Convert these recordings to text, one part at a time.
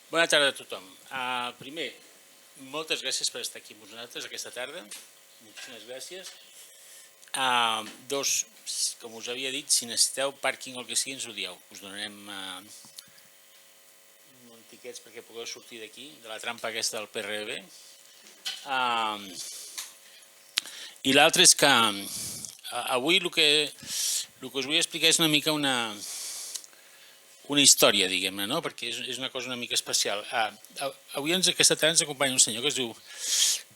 Bona tarda a tothom. Primer, moltes gràcies per estar aquí amb nosaltres aquesta tarda. Moltíssimes gràcies. Dos, com us havia dit, si necessiteu pàrquing o el que sigui, ens ho dieu. Us donarem tiquets perquè pugueu sortir d'aquí, de la trampa aquesta del PRB. I l'altre és que avui el que us vull explicar és una mica una història, diguem-ne, no? Perquè és una cosa una mica especial. Avui aquesta tarda ens acompanya un senyor que es diu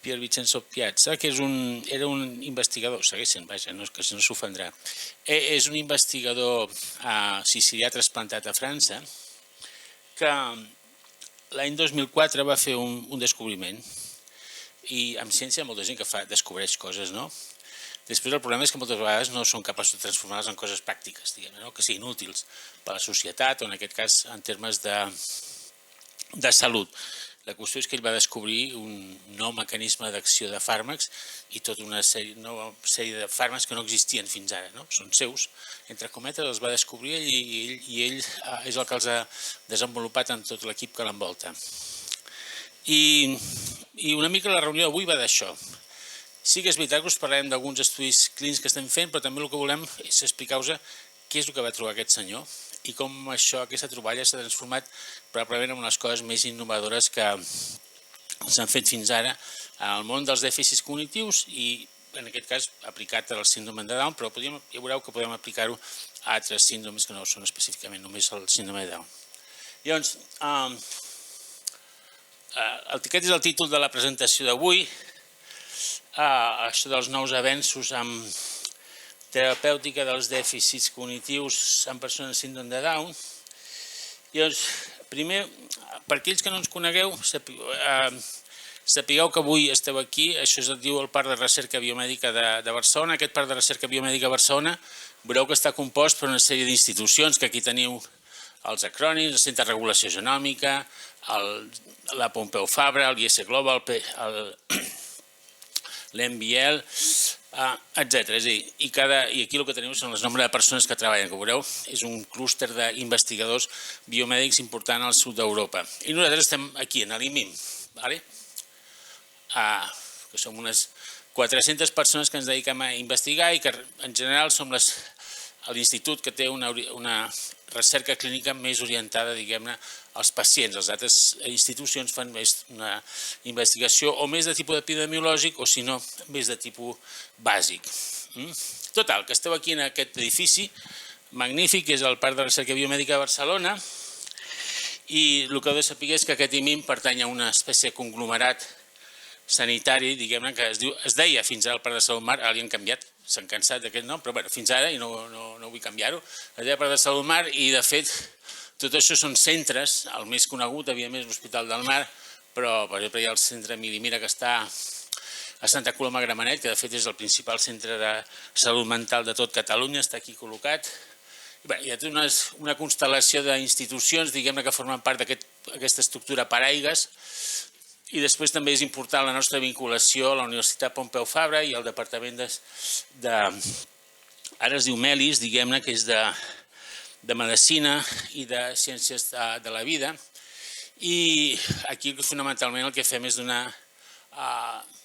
Pier Vincenzo Piazza, que era un investigador, segueix sent, vaja, que no s'ofendrà. És un investigador sicilià trasplantat a França que l'any 2004 va fer un descobriment. I en ciència hi ha molta gent que descobreix coses, no? Després el problema és que moltes vegades no són capaços de transformar-les en coses pràctiques, diguem-ne, que siguin útils per a la societat o en aquest cas en termes de salut. La qüestió és que ell va descobrir un nou mecanisme d'acció de fàrmacs i tota una nova sèrie de fàrmacs que no existien fins ara, no? Són seus, entre cometes, els va descobrir ell i ell és el que els ha desenvolupat en tot l'equip que l'envolta. I una mica la reunió d'avui va d'això. Sí que és veritat que us parlarem d'alguns estudis clínics que estem fent, però també el que volem és explicar-vos què és el que va trobar aquest senyor i com aquesta troballa s'ha transformat probablement en una de les coses més innovadores que s'han fet fins ara al món dels dèficits cognitius i en aquest cas aplicat al síndrome de Down, però ja veureu que podem aplicar-ho a altres síndromes que no són específicament només el síndrome de Down. Llavors, aquest és el títol de la presentació d'avui, això dels nous avenços amb terapèutica dels dèficits cognitius en persones amb síndrome de Down. Llavors, primer, per aquells que no ens conegueu, sapigueu que avui esteu aquí, això es diu el Parc de Recerca Biomèdica de Barcelona. Aquest Parc de Recerca Biomèdica de Barcelona veureu que està compost per una sèrie d'institucions, que aquí teniu els acrònims, el Centre de Regulació Genòmica, la Pompeu Fabra, l'IS Global, l'MBL, etc. I aquí el que teniu són els nombres de persones que treballen, que veureu, és un clúster d'investigadors biomèdics important al sud d'Europa. I nosaltres estem aquí, en l'IMIM, que som unes 400 persones que ens dediquem a investigar i que en general som l'institut que té una recerca clínica més orientada, diguem-ne, als pacients. Les altres institucions fan més una investigació o més de tipus epidemiològic o, si no, més de tipus bàsic. Total, que esteu aquí en aquest edifici magnífic, que és el Parc de Recerca Biomèdica de Barcelona, i el que heu de saber és que aquest IMIM pertany a una espècie de conglomerat sanitari, diguem-ne, que es deia fins ara el Parc de Salut Mar, ara li han canviat, s'han cansat d'aquest nom, però fins ara, i no vull canviar-ho, es deia Parc de Salut Mar i, de fet, tot això són centres, el més conegut, evidentment, és l'Hospital del Mar, però, per exemple, hi ha el centre Milimira, que està a Santa Coloma de Gramenet, que, de fet, és el principal centre de salut mental de tot Catalunya, està aquí col·locat. Hi ha una constel·lació d'institucions, diguem-ne, que formen part d'aquesta estructura paraigues, i després també és important la nostra vinculació a la Universitat Pompeu Fabra i al Departament ara es diu MELIS, diguem-ne, que és de Medicina i de Ciències de la Vida. I aquí, fonamentalment, el que fem és donar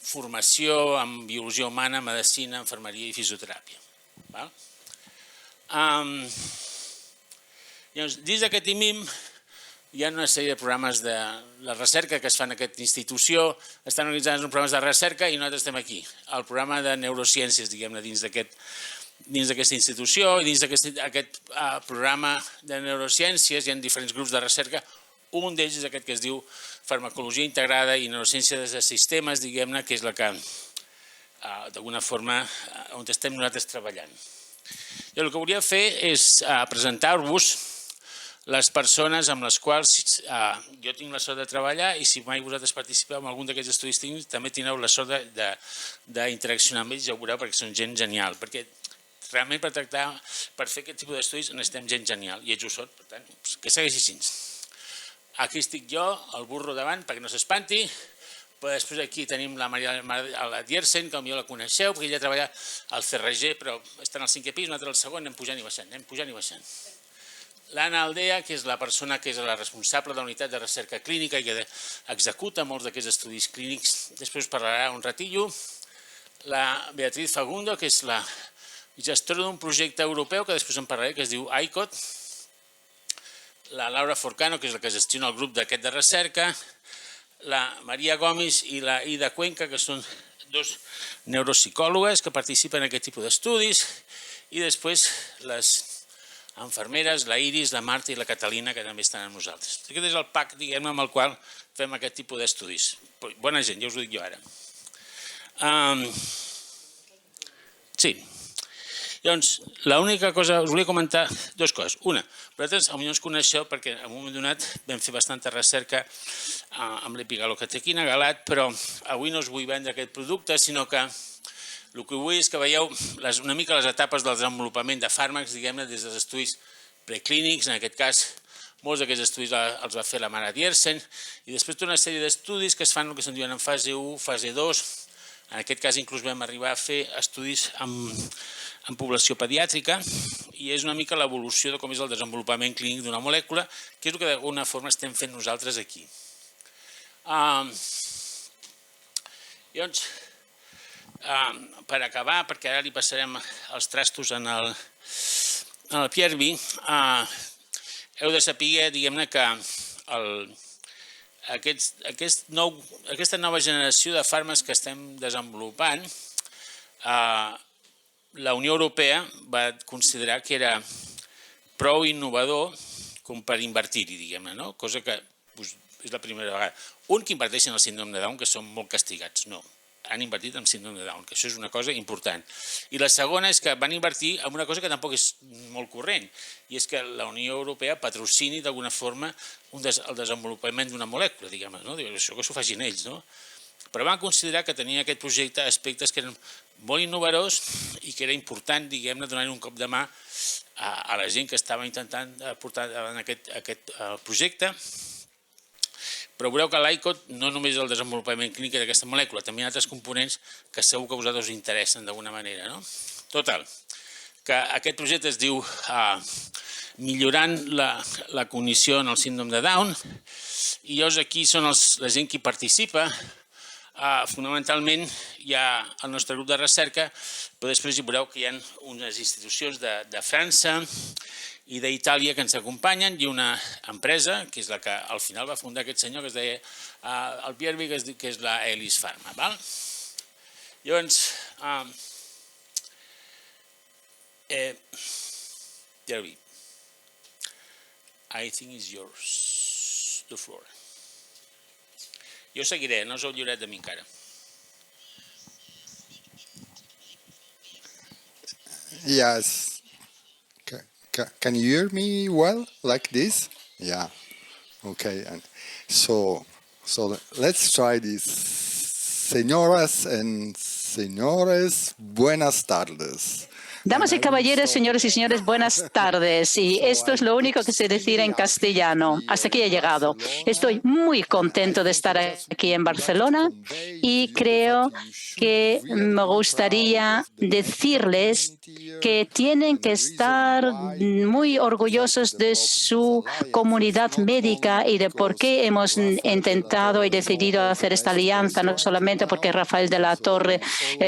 formació en biologia humana, medicina, infermeria i fisioteràpia. Dins d'aquest IMIM hi ha una sèrie de programes de la recerca que es fan en aquesta institució, estan organitzats en programes de recerca i nosaltres estem aquí, al programa de neurociències, diguem-ne, dins d'aquesta institució, i dins d'aquest programa de neurociències hi ha diferents grups de recerca. Un d'ells és aquest que es diu farmacologia integrada i neurociències de sistemes, diguem-ne, que és la que, d'alguna forma, on estem nosaltres treballant. I el que volia fer és presentar-vos les persones amb les quals jo tinc la sort de treballar i si mai vosaltres participeu en algun d'aquests estudis tècnics també tindreu la sort d'interaccionar amb ells, ja ho veureu, perquè són gent genial. Perquè realment per fer aquest tipus d'estudis necessitem gent genial i ells ho són, per tant, que segueixi així. Aquí estic jo, el burro davant, perquè no s'espanti. Després aquí tenim la Maria Diersen, que potser la coneixeu, perquè ella treballa al CRG, però està en el 5è pis, nosaltres al segon, anem pujant i baixant. l'Anna Aldea, que és la persona que és la responsable de la unitat de recerca clínica i que executa molts d'aquests estudis clínics. Després parlarà un ratillo. La Beatriz Fagundo, que és la gestora d'un projecte europeu, que després en parlaré, que es diu ICOT. La Laura Forcano, que és la que gestiona el grup d'aquest de recerca. La Maria Gomis i la Ida Cuenca, que són dos neuropsicòlogues que participen en aquest tipus d'estudis. I després les infermeres, la Iris, la Marta i la Catalina, que també estan amb nosaltres. Aquest és el pack, diguem-ne, amb el qual fem aquest tipus d'estudis. Bona gent, ja us ho dic jo ara. Sí. Llavors, l'única cosa, us volia comentar dues coses. Una, vosaltres potser ens coneixeu perquè en un moment donat vam fer bastanta recerca amb l'epigalocatequina galat, però avui no us vull vendre aquest producte, sinó que el que vull és que veieu una mica les etapes del desenvolupament de fàrmacs, diguem-ne, des dels estudis preclínics, en aquest cas, molts d'aquests estudis els va fer la Mara Diersen, i després tota una sèrie d'estudis que es fan el que se'n diuen en fase 1, fase 2, en aquest cas inclús vam arribar a fer estudis en població pediàtrica, i és una mica l'evolució de com és el desenvolupament clínic d'una molècula, que és el que d'alguna forma estem fent nosaltres aquí. Llavors, per acabar, perquè ara li passarem els trastos en el Piervi, heu de saber, diguem-ne, que aquesta nova generació de fàrmacs que estem desenvolupant, la Unió Europea va considerar que era prou innovador com per invertir-hi, diguem-ne, no? Cosa que és la primera vegada. Un, que inverteixen en el síndrome de Down, que són molt castigats. No, han invertit en síndrome de Down, que això és una cosa important. I la segona és que van invertir en una cosa que tampoc és molt corrent, i és que la Unió Europea patrocini d'alguna forma el desenvolupament d'una molècula, diguem-ne, no? Això que s'ho facin ells, no? Però van considerar que tenia aquest projecte aspectes que eren molt innovadors i que era important, diguem-ne, donar un cop de mà a la gent que estava intentant portar en aquest projecte. Però veureu que l'ICOT no només és el desenvolupament clínic d'aquesta molècula, també hi ha altres components que segur que a vosaltres us interessen d'alguna manera. Total, que aquest projecte es diu Millorant la cognició en el síndrome de Down, i llavors aquí són la gent que hi participa. Fonamentalment hi ha el nostre grup de recerca, però després hi veureu que hi ha unes institucions de França i d'Itàlia que ens acompanyen, i una empresa, que és la que al final va fundar aquest senyor, que es deia el Piervi, que és la Elis Pharma. Llavors, Piervi, I think it's yours, the floor. Jo seguiré, no us heu lliurat de mi encara. Yes. Can you hear me well, like this? Yeah. Okay. So let's try this. Señoras and señores, buenas tardes. Damas y caballeros, señores y señores, buenas tardes. Y esto es lo único que sé decir en castellano. Hasta aquí he llegado. Estoy muy contento de estar aquí en Barcelona y creo que me gustaría decirles que tienen que estar muy orgullosos de su comunidad médica y de por qué hemos intentado y decidido hacer esta alianza, no solamente porque Rafael de la Torre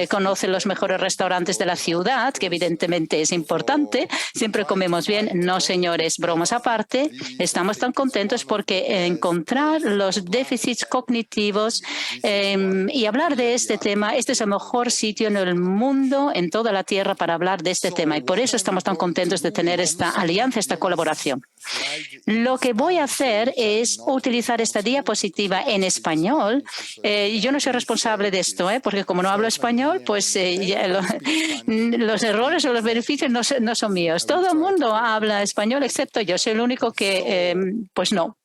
conoce los mejores restaurantes de la ciudad, que evidentemente es importante, siempre comemos bien. No, señores, bromas aparte, estamos tan contentos porque encontrar los déficits cognitivos y hablar de este tema, este es el mejor sitio en el mundo, en toda la Tierra, para hablar de este tema, y por eso estamos tan contentos de tener esta alianza, esta colaboración. Lo que voy a hacer es utilizar esta diapositiva en español. Yo no soy responsable de esto, porque como no hablo español, pues los errores o los beneficios no son míos. Todo el mundo habla español excepto yo. Soy el único que, pues no.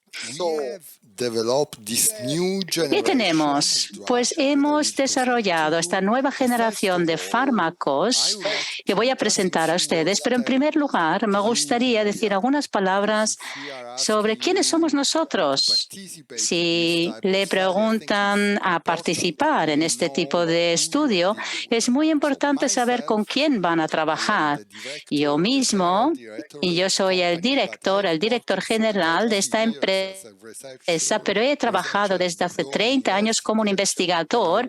¿Qué tenemos? Pues hemos desarrollado esta nueva generación de fármacos que voy a presentar a ustedes, pero en primer lugar me gustaría decir algunas palabras sobre quiénes somos nosotros. Si le preguntan a participar en este tipo de estudio, es muy importante saber con quién van a trabajar. Yo mismo, y yo soy el director general de esta empresa, pero he trabajado desde hace 30 años como un investigador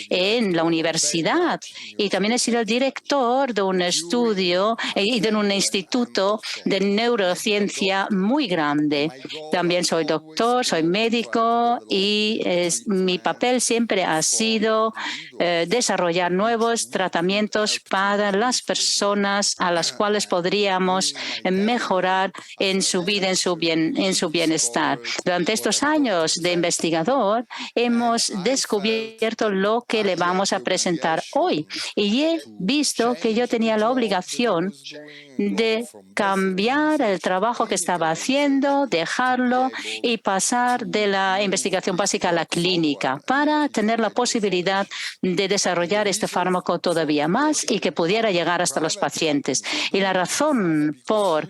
en la universidad y también he sido el director de un estudio y de un instituto de neurociencia muy grande. También soy doctor, soy médico y mi papel siempre ha sido desarrollar nuevos tratamientos para las personas a las cuales podríamos mejorar en su vida, en su bienestar. Durante estos años de investigador hemos descubierto lo que le vamos a presentar hoy y he visto que yo tenía la obligación de cambiar el trabajo que estaba haciendo, dejarlo y pasar de la investigación básica a la clínica para tener la posibilidad de desarrollar este fármaco todavía más y que pudiera llegar hasta los pacientes. Y la razón por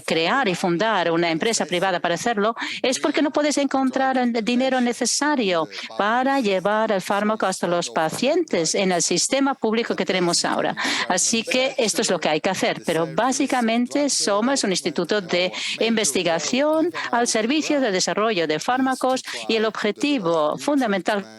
crear y fundar una empresa privada para hacerlo es porque no puedes encontrar el dinero necesario para llevar el fármaco hasta los pacientes en el sistema público que tenemos ahora. Así que esto es lo que hay que hacer, pero básicamente somos un instituto de investigación al servicio del desarrollo de fármacos y el objetivo fundamental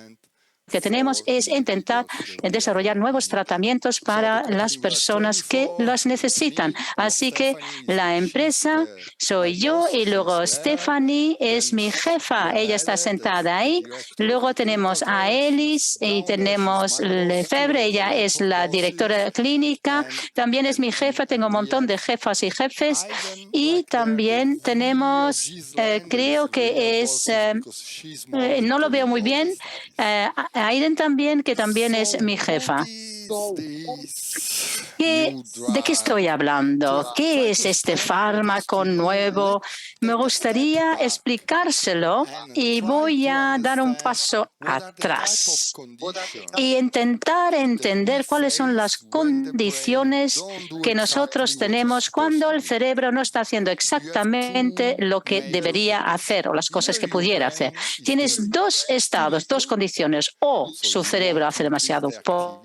que tenemos es intentar desarrollar nuevos tratamientos para las personas que los necesitan. Así que la empresa soy yo y luego Stephanie es mi jefa. Ella está sentada ahí. Luego tenemos a Elis y tenemos Lefebvre. Ella es la directora clínica. También es mi jefa. Tengo un montón de jefas y jefes. Y también tenemos, creo que es, no lo veo muy bien, Aiden también, que también es mi jefa. ¿De qué estoy hablando? ¿Qué es este fármaco nuevo? Me gustaría explicárselo y voy a dar un paso atrás y intentar entender cuáles son las condiciones que nosotros tenemos cuando el cerebro no está haciendo exactamente lo que debería hacer o las cosas que pudiera hacer. Tienes dos estados, dos condiciones. O su cerebro hace demasiado poco.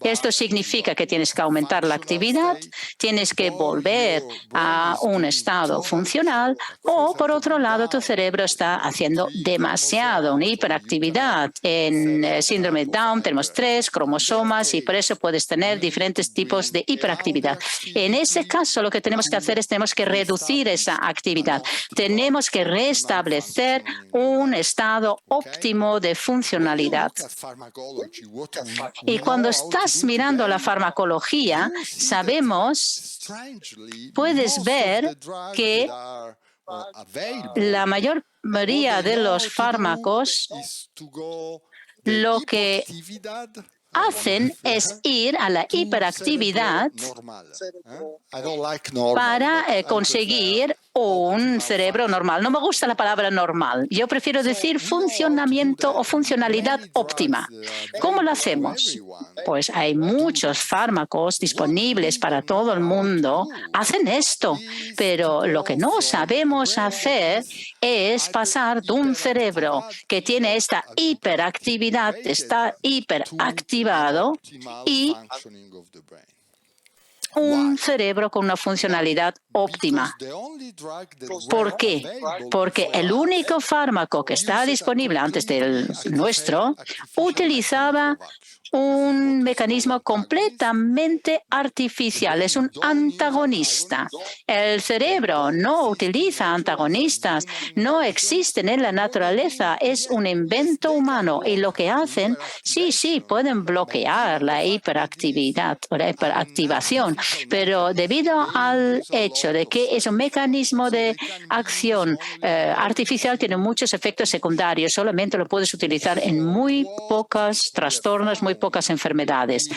Esto significa que tienes que aumentar la actividad, tienes que volver a un estado funcional o, por otro lado, tu cerebro está haciendo demasiado, una hiperactividad. En síndrome de Down tenemos 3 cromosomas y por eso puedes tener diferentes tipos de hiperactividad. En ese caso, lo que tenemos que hacer es tenemos que reducir esa actividad. Tenemos que restablecer un estado óptimo de funcionalidad. Y cuando estás mirando la farmacología, puedes ver que la mayoría de los fármacos lo que hacen es ir a la hiperactividad para conseguir un cerebro normal. No me gusta la palabra normal. Yo prefiero decir funcionamiento o funcionalidad óptima. ¿Cómo lo hacemos? Pues hay muchos fármacos disponibles para todo el mundo. Hacen esto, pero lo que no sabemos hacer es pasar de un cerebro que tiene esta hiperactividad, está hiperactivado, y un cerebro con una funcionalidad óptima. ¿Por qué? Porque el único fármaco que está disponible antes del nuestro utilizaba un mecanismo completamente artificial, es un antagonista. El cerebro no utiliza antagonistas, no existen en la naturaleza, es un invento humano y lo que hacen, sí, pueden bloquear la hiperactividad o la hiperactivación, pero debido al hecho de que es un mecanismo de acción artificial, tiene muchos efectos secundarios, solamente lo puedes utilizar en muy pocos trastornos, muy pocas enfermedades.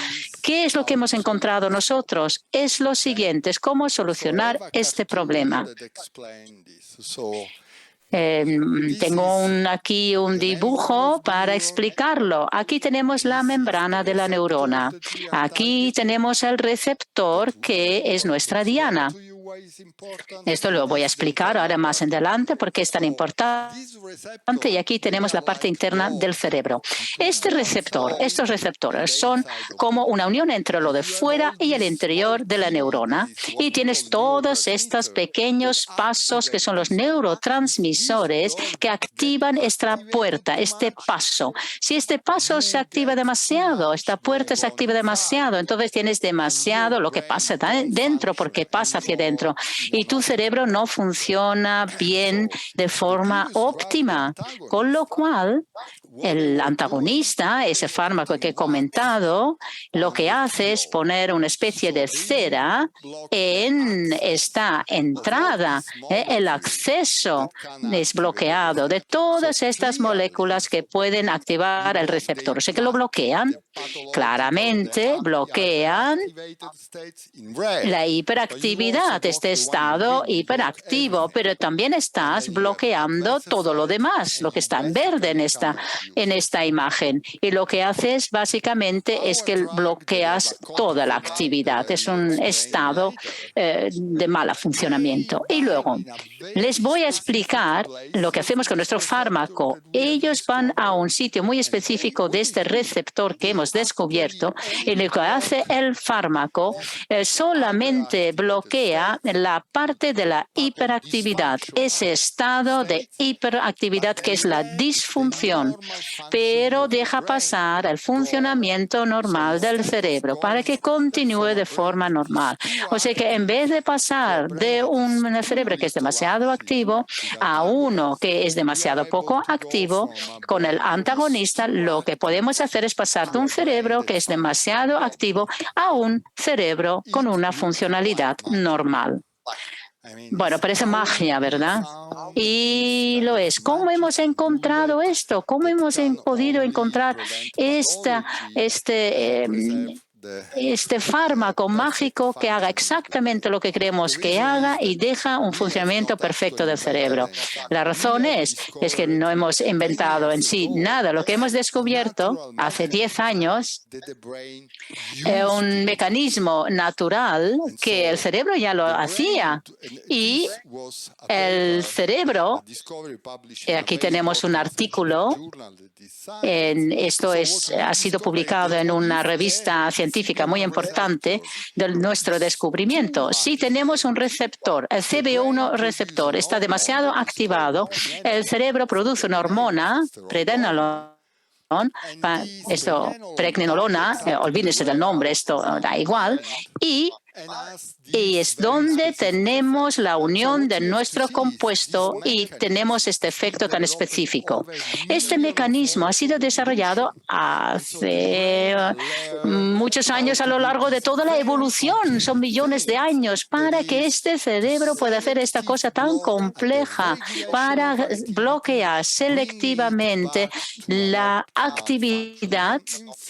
¿Qué es lo que hemos encontrado nosotros? Es lo siguiente, es cómo solucionar este problema. Tengo aquí un dibujo para explicarlo. Aquí tenemos la membrana de la neurona. Aquí tenemos el receptor, que es nuestra diana. Esto lo voy a explicar ahora más adelante porque es tan importante. Y aquí tenemos la parte interna del cerebro. Estos receptores son como una unión entre lo de fuera y el interior de la neurona. Y tienes todos estos pequeños pasos que son los neurotransmisores que activan esta puerta, este paso. Si este paso se activa demasiado, esta puerta se activa demasiado, entonces tienes demasiado lo que pasa dentro porque pasa hacia dentro. Y tu cerebro no funciona bien de forma óptima, con lo cual el antagonista, ese fármaco que he comentado, lo que hace es poner una especie de cera en esta entrada. El acceso es bloqueado de todas estas moléculas que pueden activar el receptor. O sea que lo bloquean, claramente bloquean la hiperactividad, este estado hiperactivo, pero también estás bloqueando todo lo demás, lo que está en verde en esta imagen. Y lo que haces básicamente es que bloqueas toda la actividad. Es un estado de mal funcionamiento. Y luego les voy a explicar lo que hacemos con nuestro fármaco. Ellos van a un sitio muy específico de este receptor que hemos descubierto, y lo que hace el fármaco solamente bloquea la parte de la hiperactividad, ese estado de hiperactividad que es la disfunción, pero deja pasar el funcionamiento normal del cerebro para que continúe de forma normal. O sea que en vez de pasar de un cerebro que es demasiado activo a uno que es demasiado poco activo, con el antagonista lo que podemos hacer es pasar de un cerebro que es demasiado activo a un cerebro con una funcionalidad normal. Bueno, parece magia, ¿verdad? Y lo es. ¿Cómo hemos encontrado esto? ¿Cómo hemos podido encontrar este fármaco mágico que haga exactamente lo que creemos que haga y deja un funcionamiento perfecto del cerebro? La razón es que no hemos inventado en sí nada. Lo que hemos descubierto hace 10 años es un mecanismo natural que el cerebro ya lo hacía. Y el cerebro, aquí tenemos un artículo, esto ha sido publicado en una revista científica muy importante de nuestro descubrimiento. Si tenemos un receptor, el CB1 receptor, está demasiado activado, el cerebro produce una hormona, pregnenolona, olvídense del nombre, esto da igual, y es donde tenemos la unión de nuestro compuesto y tenemos este efecto tan específico. Este mecanismo ha sido desarrollado hace muchos años a lo largo de toda la evolución, son millones de años, para que este cerebro pueda hacer esta cosa tan compleja, para bloquear selectivamente la actividad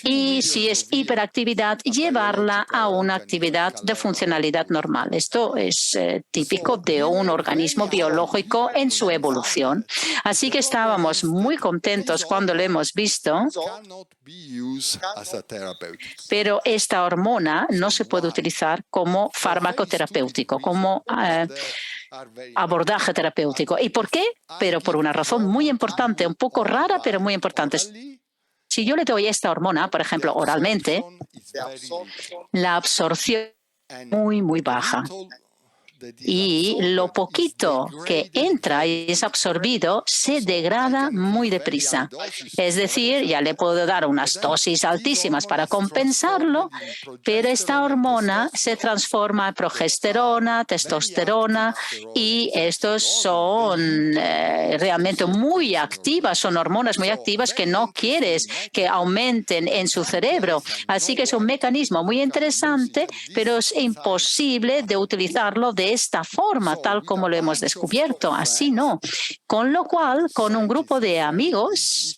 y, si es hiperactividad, llevarla a una actividad de funcionalidad normal. Esto es típico de un organismo biológico en su evolución. Así que estábamos muy contentos cuando lo hemos visto, pero esta hormona no se puede utilizar como fármaco terapéutico, como abordaje terapéutico. ¿Y por qué? Pero por una razón muy importante, un poco rara, pero muy importante. Si yo le doy esta hormona, por ejemplo, oralmente, la absorción muy baja. Y lo poquito que entra y es absorbido se degrada muy deprisa. Es decir, ya le puedo dar unas dosis altísimas para compensarlo, pero esta hormona se transforma en progesterona, testosterona, y estos son realmente muy activas, son hormonas muy activas que no quieres que aumenten en su cerebro. Así que es un mecanismo muy interesante, pero es imposible de utilizarlo de esta forma, tal como lo hemos descubierto. Así no. Con lo cual, con un grupo de amigos,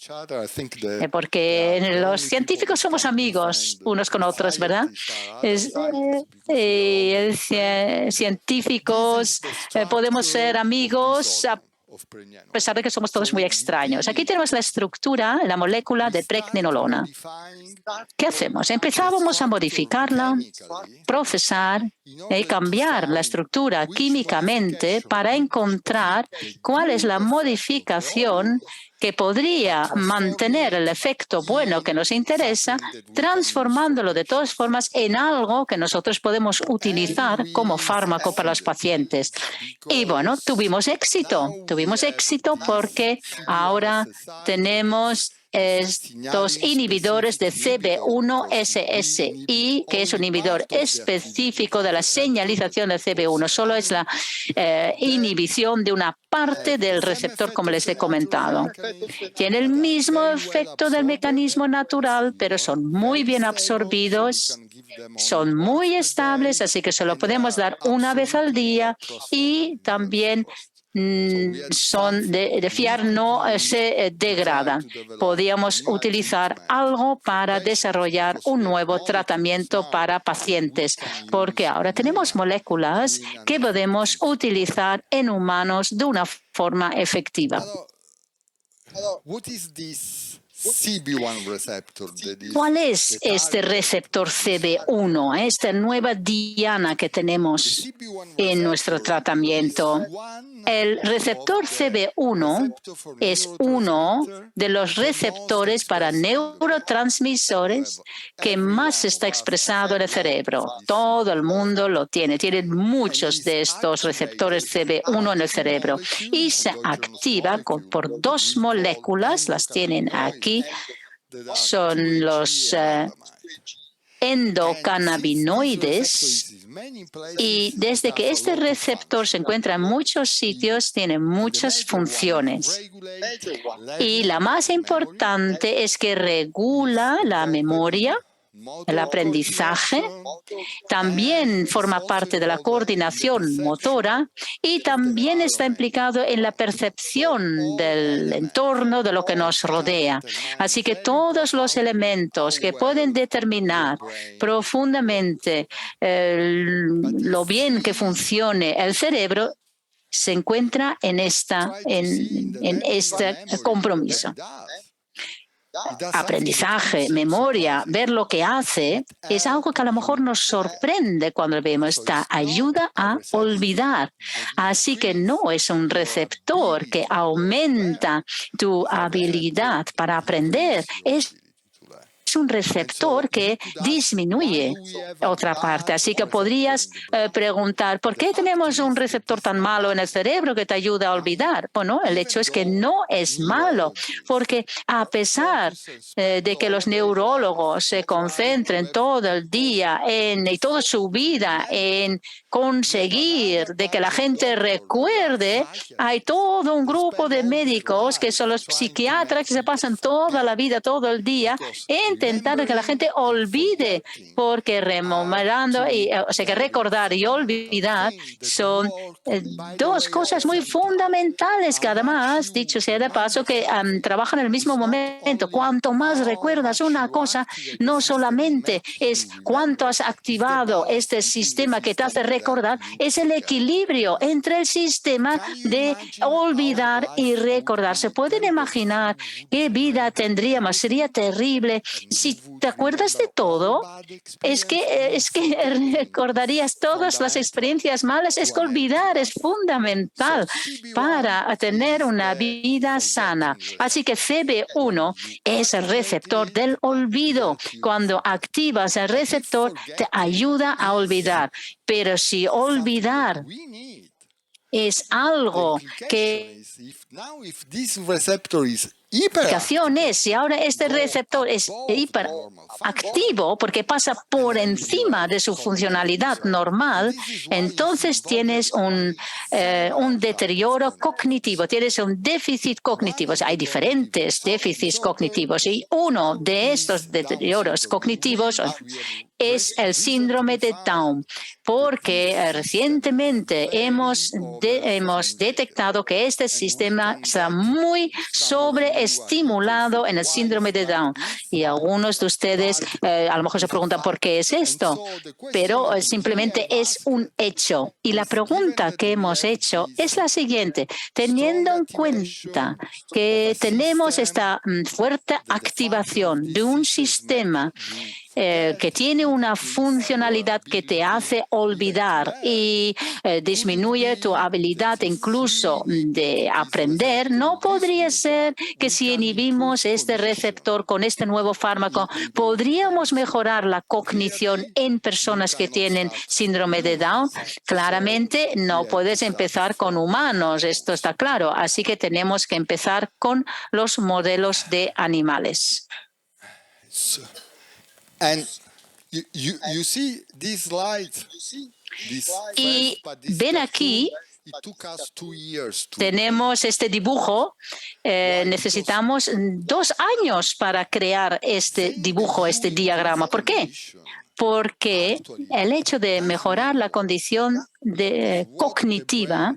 porque los científicos somos amigos unos con otros, ¿verdad? Científicos podemos ser amigos a pesar de que somos todos muy extraños. Aquí tenemos la estructura, la molécula de pregnenolona. ¿Qué hacemos? Empezábamos a modificarla, procesar y cambiar la estructura químicamente para encontrar cuál es la modificación que podría mantener el efecto bueno que nos interesa, transformándolo de todas formas en algo que nosotros podemos utilizar como fármaco para los pacientes. Y bueno, tuvimos éxito porque ahora tenemos estos inhibidores de CB1-SSI, que es un inhibidor específico de la señalización de CB1. Solo es la inhibición de una parte del receptor, como les he comentado. Tiene el mismo efecto del mecanismo natural, pero son muy bien absorbidos, son muy estables, así que se lo podemos dar una vez al día y también son de fiar, no se degradan. Podríamos utilizar algo para desarrollar un nuevo tratamiento para pacientes, porque ahora tenemos moléculas que podemos utilizar en humanos de una forma efectiva. ¿Cuál es este receptor CB1, esta nueva diana que tenemos en nuestro tratamiento? El receptor CB1 es uno de los receptores para neurotransmisores que más está expresado en el cerebro. Todo el mundo lo tiene. Tienen muchos de estos receptores CB1 en el cerebro y se activa por dos moléculas, las tienen aquí, son los endocannabinoides, y desde que este receptor se encuentra en muchos sitios, tiene muchas funciones. Y la más importante es que regula la memoria, el aprendizaje, también forma parte de la coordinación motora y también está implicado en la percepción del entorno, de lo que nos rodea. Así que todos los elementos que pueden determinar profundamente lo bien que funcione el cerebro se encuentra en este compromiso. Aprendizaje, memoria, ver lo que hace, es algo que a lo mejor nos sorprende cuando lo vemos. Esta ayuda a olvidar. Así que no es un receptor que aumenta tu habilidad para aprender. Es un receptor que disminuye otra parte. Así que podrías preguntar, ¿por qué tenemos un receptor tan malo en el cerebro que te ayuda a olvidar? Bueno, el hecho es que no es malo, porque a pesar de que los neurólogos se concentren todo el día y toda su vida en conseguir de que la gente recuerde, hay todo un grupo de médicos que son los psiquiatras que se pasan toda la vida, todo el día, intentando que la gente olvide, porque rememorando, que recordar y olvidar son dos cosas muy fundamentales que además, dicho sea de paso, que trabajan en el mismo momento. Cuanto más recuerdas una cosa, no solamente es cuánto has activado este sistema que te hace recordar, es el equilibrio entre el sistema de olvidar y recordar. ¿Se pueden imaginar qué vida tendríamos? Sería terrible. Si te acuerdas de todo, es que recordarías todas las experiencias malas. Es que olvidar es fundamental para tener una vida sana. Así que CB1 es el receptor del olvido. Cuando activas el receptor, te ayuda a olvidar. Pero si olvidar es algo que si ahora este receptor es hiperactivo porque pasa por encima de su funcionalidad normal, entonces tienes un deterioro cognitivo, tienes un déficit cognitivo. O sea, hay diferentes déficits cognitivos y uno de estos deterioros cognitivos es el síndrome de Down, porque recientemente hemos detectado que este sistema está muy sobreestimulado en el síndrome de Down. Y algunos de ustedes a lo mejor se preguntan por qué es esto, pero simplemente es un hecho. Y la pregunta que hemos hecho es la siguiente: teniendo en cuenta que tenemos esta fuerte activación de un sistema que tiene una funcionalidad que te hace olvidar y disminuye tu habilidad incluso de aprender, ¿no podría ser que si inhibimos este receptor con este nuevo fármaco, podríamos mejorar la cognición en personas que tienen síndrome de Down? Claramente no puedes empezar con humanos, esto está claro, así que tenemos que empezar con los modelos de animales. And you see these slides. Y ven aquí, tenemos este dibujo. Necesitamos 2 años para crear este dibujo, este diagrama. ¿Por qué? Porque el hecho de mejorar la condición cognitiva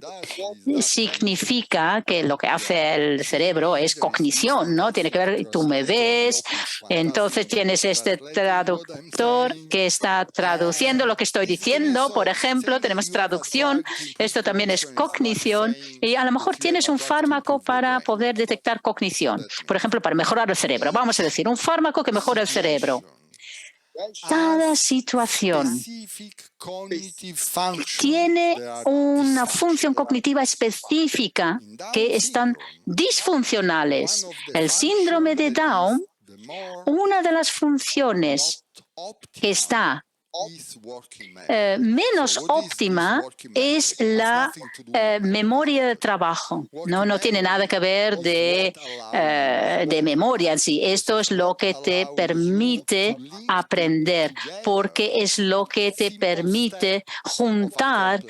significa que lo que hace el cerebro es cognición, ¿no? Tiene que ver, tú me ves, entonces tienes este traductor que está traduciendo lo que estoy diciendo, por ejemplo, tenemos traducción, esto también es cognición, y a lo mejor tienes un fármaco para poder detectar cognición, por ejemplo, para mejorar el cerebro. Vamos a decir, un fármaco que mejora el cerebro. Cada situación tiene una función cognitiva específica que están disfuncionales. El síndrome de Down, una de las funciones que está menos óptima es la memoria de trabajo. No tiene nada que ver de memoria en sí. Esto es lo que te permite aprender, porque es lo que te permite juntar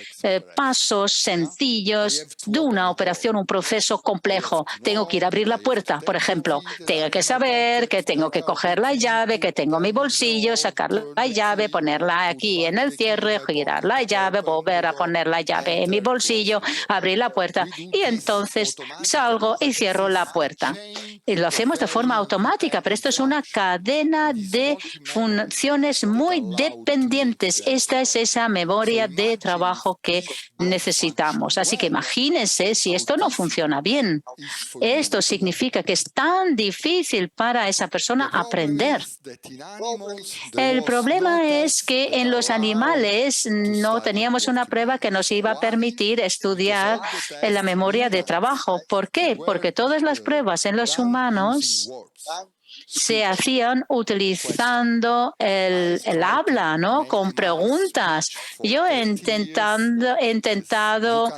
pasos sencillos de una operación, un proceso complejo. Tengo que ir a abrir la puerta, por ejemplo. Tengo que saber que tengo que coger la llave, que tengo mi bolsillo, sacar la llave, ponerla aquí en el cierre, girar la llave, volver a poner la llave en mi bolsillo, abrir la puerta y entonces salgo y cierro la puerta. Y lo hacemos de forma automática, pero esto es una cadena de funciones muy dependientes. Esta es esa memoria de trabajo que necesitamos. Así que imagínense si esto no funciona bien. Esto significa que es tan difícil para esa persona aprender. El problema es que en los animales no teníamos una prueba que nos iba a permitir estudiar la memoria de trabajo. ¿Por qué? Porque todas las pruebas en los humanos se hacían utilizando el habla, ¿no? Con preguntas. Yo he intentado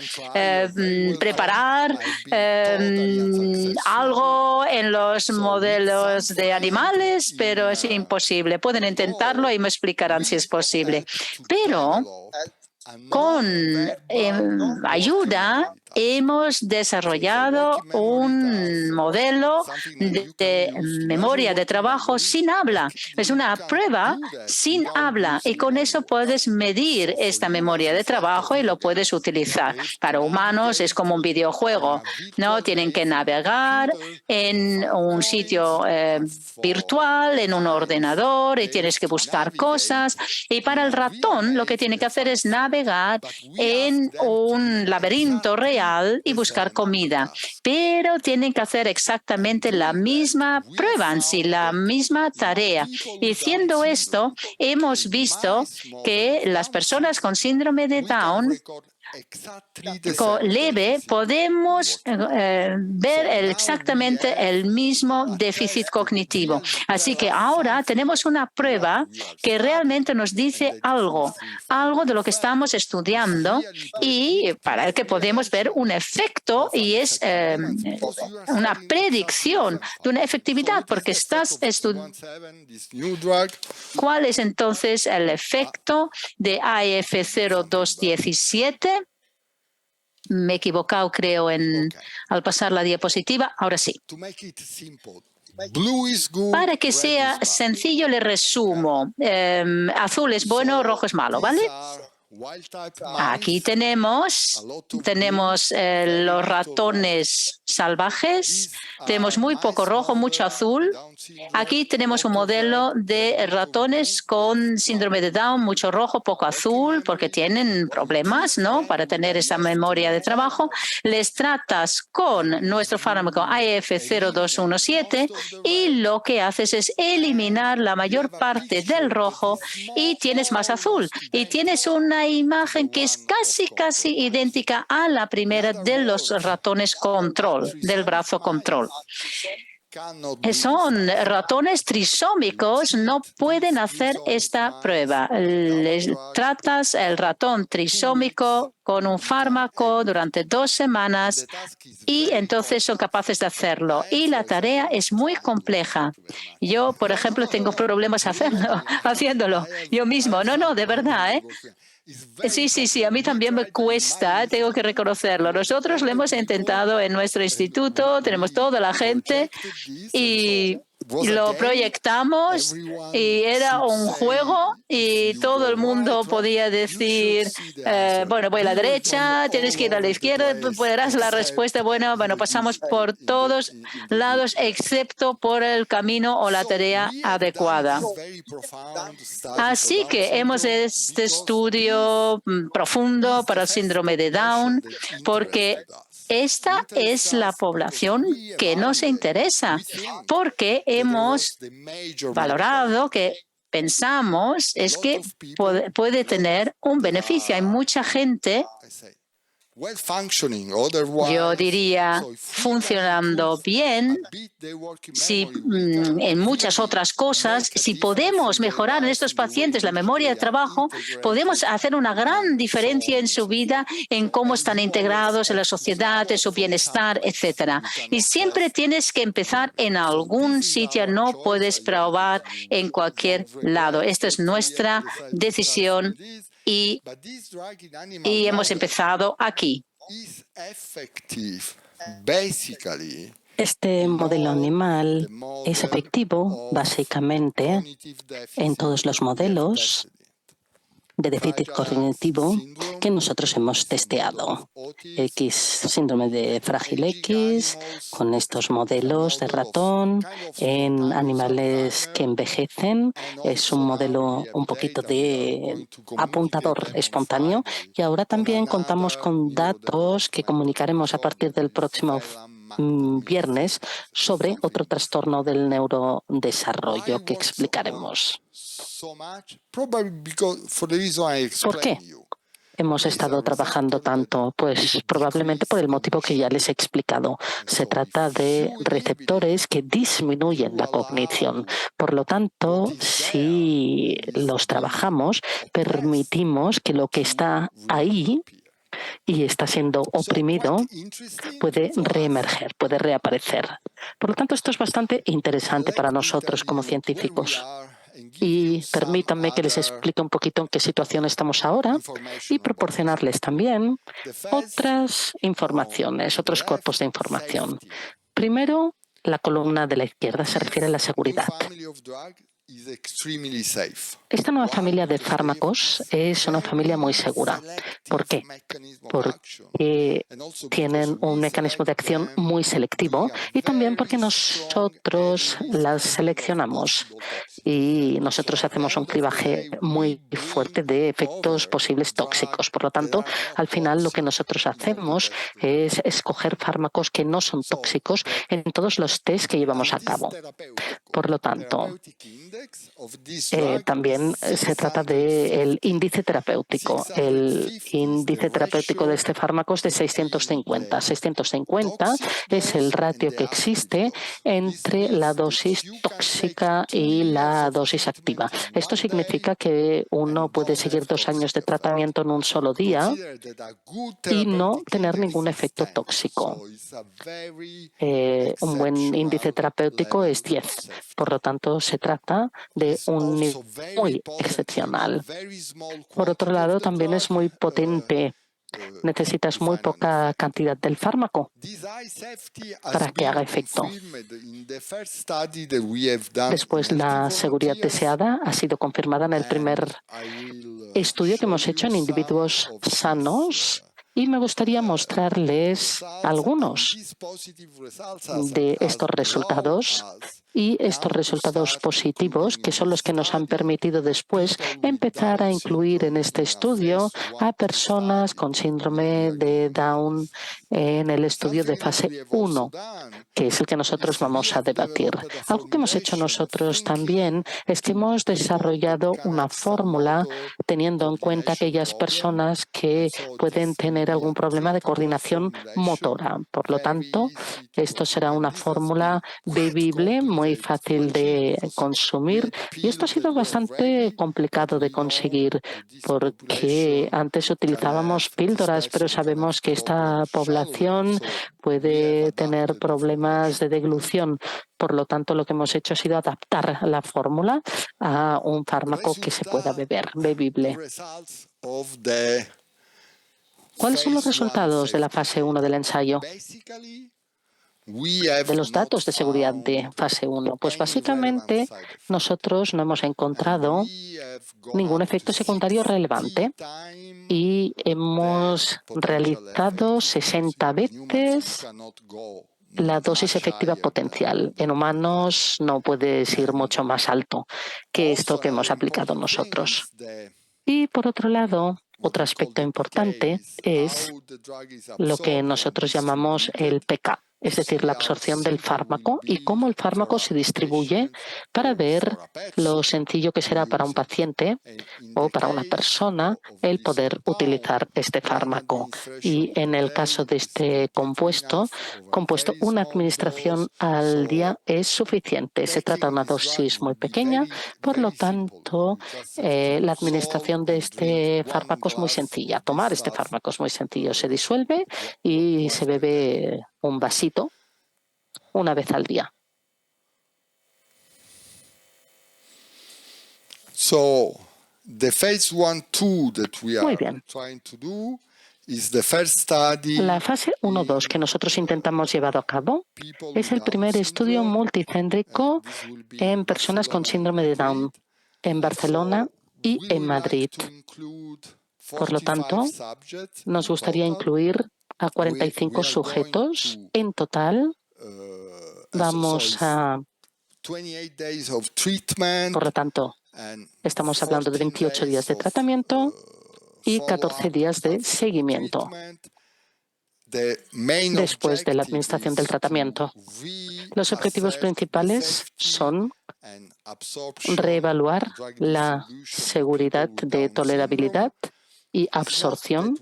preparar algo en los modelos de animales, pero es imposible. Pueden intentarlo y me explicarán si es posible. Pero con ayuda hemos desarrollado un modelo de memoria de trabajo sin habla. Es una prueba sin habla y con eso puedes medir esta memoria de trabajo y lo puedes utilizar. Para humanos es como un videojuego, ¿no? Tienen que navegar en un sitio virtual, en un ordenador y tienes que buscar cosas. Y para el ratón lo que tiene que hacer es navegar en un laberinto real y buscar comida, pero tienen que hacer exactamente la misma prueba en sí, la misma tarea. Y haciendo esto, hemos visto que las personas con síndrome de Down leve podemos ver exactamente el mismo déficit cognitivo. Así que ahora tenemos una prueba que realmente nos dice algo de lo que estamos estudiando y para el que podemos ver un efecto y es una predicción de una efectividad porque estás estudiando cuál es entonces el efecto de AF0217. Me he equivocado, creo, al pasar la diapositiva. Ahora sí. Blue is good, Para que red sea is bad. sencillo, le resumo. Azul es bueno, rojo es malo, ¿vale? These are wild-type Aquí mice. tenemos los ratones salvajes. Tenemos muy poco rojo, mucho azul. Aquí tenemos un modelo de ratones con síndrome de Down, mucho rojo, poco azul, porque tienen problemas, ¿no?, para tener esa memoria de trabajo. Les tratas con nuestro fármaco AF0217 y lo que haces es eliminar la mayor parte del rojo y tienes más azul. Y tienes una imagen que es casi idéntica a la primera de los ratones control, del brazo control. Son ratones trisómicos, no pueden hacer esta prueba. Les tratas el ratón trisómico con un fármaco durante 2 semanas y entonces son capaces de hacerlo. Y la tarea es muy compleja. Yo, por ejemplo, tengo problemas haciéndolo. Yo mismo. No, de verdad, ¿eh? Sí, a mí también me cuesta, tengo que reconocerlo. Nosotros lo hemos intentado en nuestro instituto, tenemos toda la gente y lo proyectamos y era un juego y todo el mundo podía decir, bueno, voy a la derecha, tienes que ir a la izquierda, verás la respuesta. Bueno, pasamos por todos lados excepto por el camino o la tarea adecuada. Así que hemos hecho este estudio profundo para el síndrome de Down porque esta es la población que nos interesa, porque hemos valorado que pensamos es que puede tener un beneficio. Hay mucha gente, yo diría, funcionando bien, en muchas otras cosas. Si podemos mejorar en estos pacientes la memoria de trabajo, podemos hacer una gran diferencia en su vida, en cómo están integrados en la sociedad, en su bienestar, etc. Y siempre tienes que empezar en algún sitio, no puedes probar en cualquier lado. Esta es nuestra decisión y hemos empezado aquí. Este modelo animal es efectivo básicamente en todos los modelos de déficit cognitivo que nosotros hemos testeado. Síndrome de Frágil X, con estos modelos de ratón en animales que envejecen. Es un modelo un poquito de apuntador espontáneo. Y ahora también contamos con datos que comunicaremos a partir del próximo viernes sobre otro trastorno del neurodesarrollo que explicaremos. ¿Por qué hemos estado trabajando tanto? Pues probablemente por el motivo que ya les he explicado. Se trata de receptores que disminuyen la cognición. Por lo tanto, si los trabajamos, permitimos que lo que está ahí y está siendo oprimido puede reemerger, puede reaparecer. Por lo tanto, esto es bastante interesante para nosotros como científicos. Y permítanme que les explique un poquito en qué situación estamos ahora y proporcionarles también otras informaciones, otros cuerpos de información. Primero, la columna de la izquierda se refiere a la seguridad. Esta nueva familia de fármacos es una familia muy segura. ¿Por qué? Porque tienen un mecanismo de acción muy selectivo y también porque nosotros las seleccionamos y nosotros hacemos un clivaje muy fuerte de efectos posibles tóxicos. Por lo tanto, al final lo que nosotros hacemos es escoger fármacos que no son tóxicos en todos los test que llevamos a cabo. Por lo tanto, también se trata del índice terapéutico. El índice terapéutico de este fármaco es de 650. 650 es el ratio que existe entre la dosis tóxica y la dosis activa. Esto significa que uno puede seguir 2 años de tratamiento en un solo día y no tener ningún efecto tóxico. Un buen índice terapéutico es 10. Por lo tanto, se trata de un nivel muy excepcional. Por otro lado, también es muy potente necesitas muy poca cantidad del fármaco para que haga efecto. Después, la seguridad deseada ha sido confirmada en el primer estudio que hemos hecho en individuos sanos y me gustaría mostrarles algunos de estos resultados y estos resultados positivos, que son los que nos han permitido después empezar a incluir en este estudio a personas con síndrome de Down en el estudio de fase 1, que es el que nosotros vamos a debatir. Algo que hemos hecho nosotros también es que hemos desarrollado una fórmula teniendo en cuenta aquellas personas que pueden tener algún problema de coordinación motora. Por lo tanto, esto será una fórmula bebible, muy fácil de consumir, y esto ha sido bastante complicado de conseguir porque antes utilizábamos píldoras, pero sabemos que esta población puede tener problemas de deglución. Por lo tanto, lo que hemos hecho ha sido adaptar la fórmula a un fármaco que se pueda beber, bebible. ¿Cuáles son los resultados de la fase 1 del ensayo? De los datos de seguridad de fase 1, pues básicamente nosotros no hemos encontrado ningún efecto secundario relevante y hemos realizado 60 veces la dosis efectiva potencial. En humanos no puedes ir mucho más alto que esto que hemos aplicado nosotros. Y por otro lado, otro aspecto importante es lo que nosotros llamamos el PK, es decir, la absorción del fármaco y cómo el fármaco se distribuye para ver lo sencillo que será para un paciente o para una persona el poder utilizar este fármaco. Y en el caso de este compuesto, una administración al día es suficiente. Se trata de una dosis muy pequeña, por lo tanto, la administración de este fármaco es muy sencilla. Tomar este fármaco es muy sencillo. Se disuelve y se bebe un vasito una vez al día. Muy bien. La fase 1-2 que nosotros intentamos llevar a cabo es el primer estudio multicéntrico en personas con síndrome de Down en Barcelona y en Madrid. Por lo tanto, nos gustaría incluir a 45 sujetos en total. Por lo tanto, estamos hablando de 28 días de tratamiento y 14 días de seguimiento después de la administración del tratamiento. Los objetivos principales son reevaluar la seguridad de tolerabilidad y absorción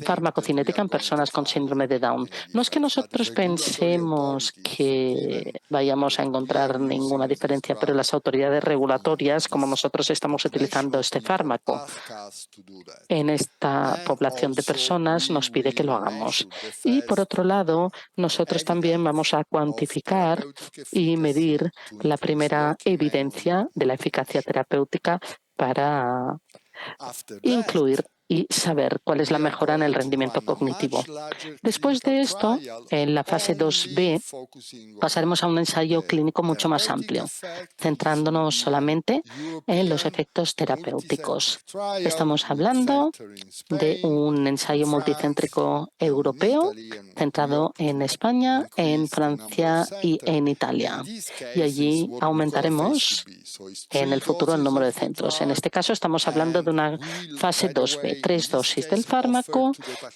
farmacocinética en personas con síndrome de Down. No es que nosotros pensemos que vayamos a encontrar ninguna diferencia, pero las autoridades regulatorias, como nosotros estamos utilizando este fármaco en esta población de personas, nos pide que lo hagamos. Y por otro lado, nosotros también vamos a cuantificar y medir la primera evidencia de la eficacia terapéutica para incluir y saber cuál es la mejora en el rendimiento cognitivo. Después de esto, en la fase 2B, pasaremos a un ensayo clínico mucho más amplio, centrándonos solamente en los efectos terapéuticos. Estamos hablando de un ensayo multicéntrico europeo centrado en España, en Francia y en Italia. Y allí aumentaremos en el futuro el número de centros. En este caso estamos hablando de una fase 2B. 3 dosis del fármaco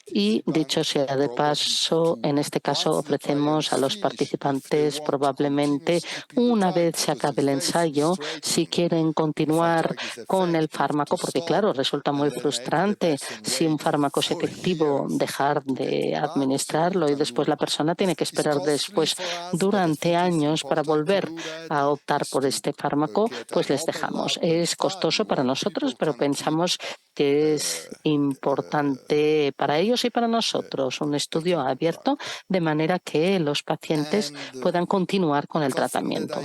y, dicho sea de paso, en este caso ofrecemos a los participantes probablemente una vez se acabe el ensayo, si quieren continuar con el fármaco, porque claro, resulta muy frustrante si un fármaco es efectivo dejar de administrarlo y después la persona tiene que esperar después durante años para volver a optar por este fármaco, pues les dejamos. Es costoso para nosotros, pero pensamos que es importante para ellos y para nosotros, un estudio abierto de manera que los pacientes puedan continuar con el tratamiento.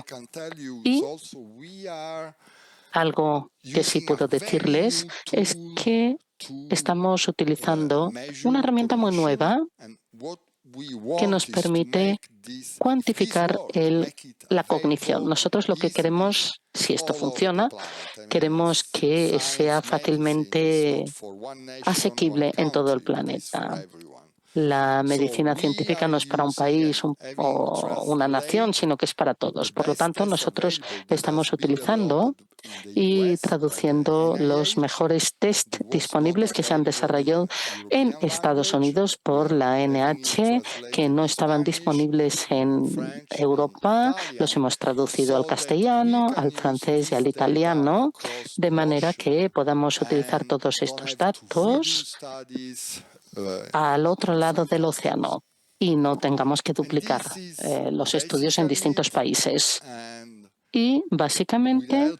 Y algo que sí puedo decirles es que estamos utilizando una herramienta muy nueva que nos permite cuantificar la cognición. Nosotros lo que queremos, si esto funciona, queremos que sea fácilmente asequible en todo el planeta. La medicina científica no es para un país o una nación, sino que es para todos. Por lo tanto, nosotros estamos utilizando y traduciendo los mejores test disponibles que se han desarrollado en Estados Unidos por la NH, que no estaban disponibles en Europa. Los hemos traducido al castellano, al francés y al italiano, de manera que podamos utilizar todos estos datos al otro lado del océano y no tengamos que duplicar los estudios en distintos países. Y básicamente,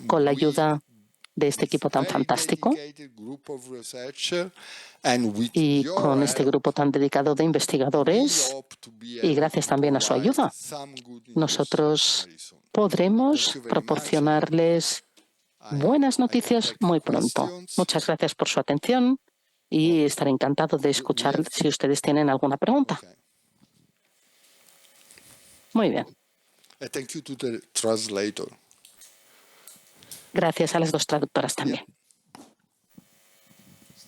con la ayuda de este equipo tan fantástico y con este grupo tan dedicado de investigadores, y gracias también a su ayuda, nosotros podremos proporcionarles buenas noticias muy pronto. Muchas gracias por su atención y estaré encantado de escuchar si ustedes tienen alguna pregunta. Muy bien. Gracias a las dos traductoras también.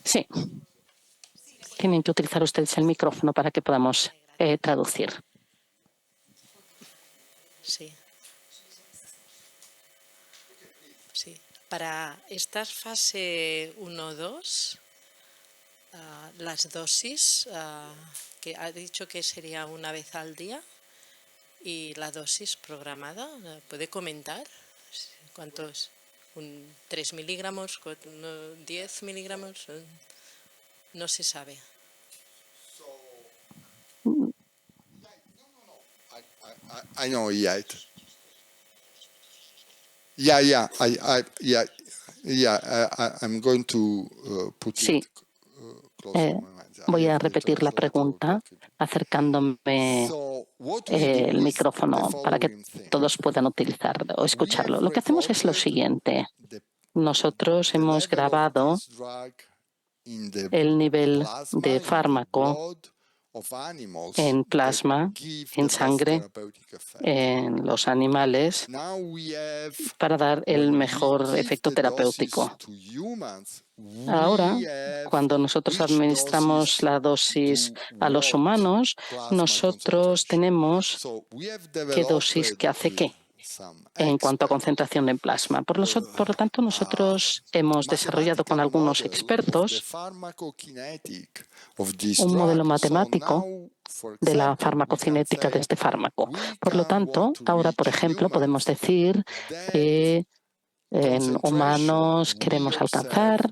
Sí. Tienen que utilizar ustedes el micrófono para que podamos traducir. Sí. Sí. Para esta fase 1-2, las dosis, que ha dicho que sería una vez al día, y la dosis programada, ¿puede comentar cuántos? 3 miligramos, 10 miligramos, no se sabe. I know yet. I'm going to put Sí. it closer to my mind. Voy a repetir la pregunta acercándome el micrófono para que todos puedan utilizar o escucharlo. Lo que hacemos es lo siguiente. Nosotros hemos grabado el nivel de fármaco en plasma, en sangre, en los animales, para dar el mejor efecto terapéutico. Ahora, cuando nosotros administramos la dosis a los humanos, nosotros tenemos qué dosis que hace qué en cuanto a concentración en plasma. Por lo tanto, nosotros hemos desarrollado con algunos expertos un modelo matemático de la farmacocinética de este fármaco. Por lo tanto, ahora, por ejemplo, podemos decir que en humanos queremos alcanzar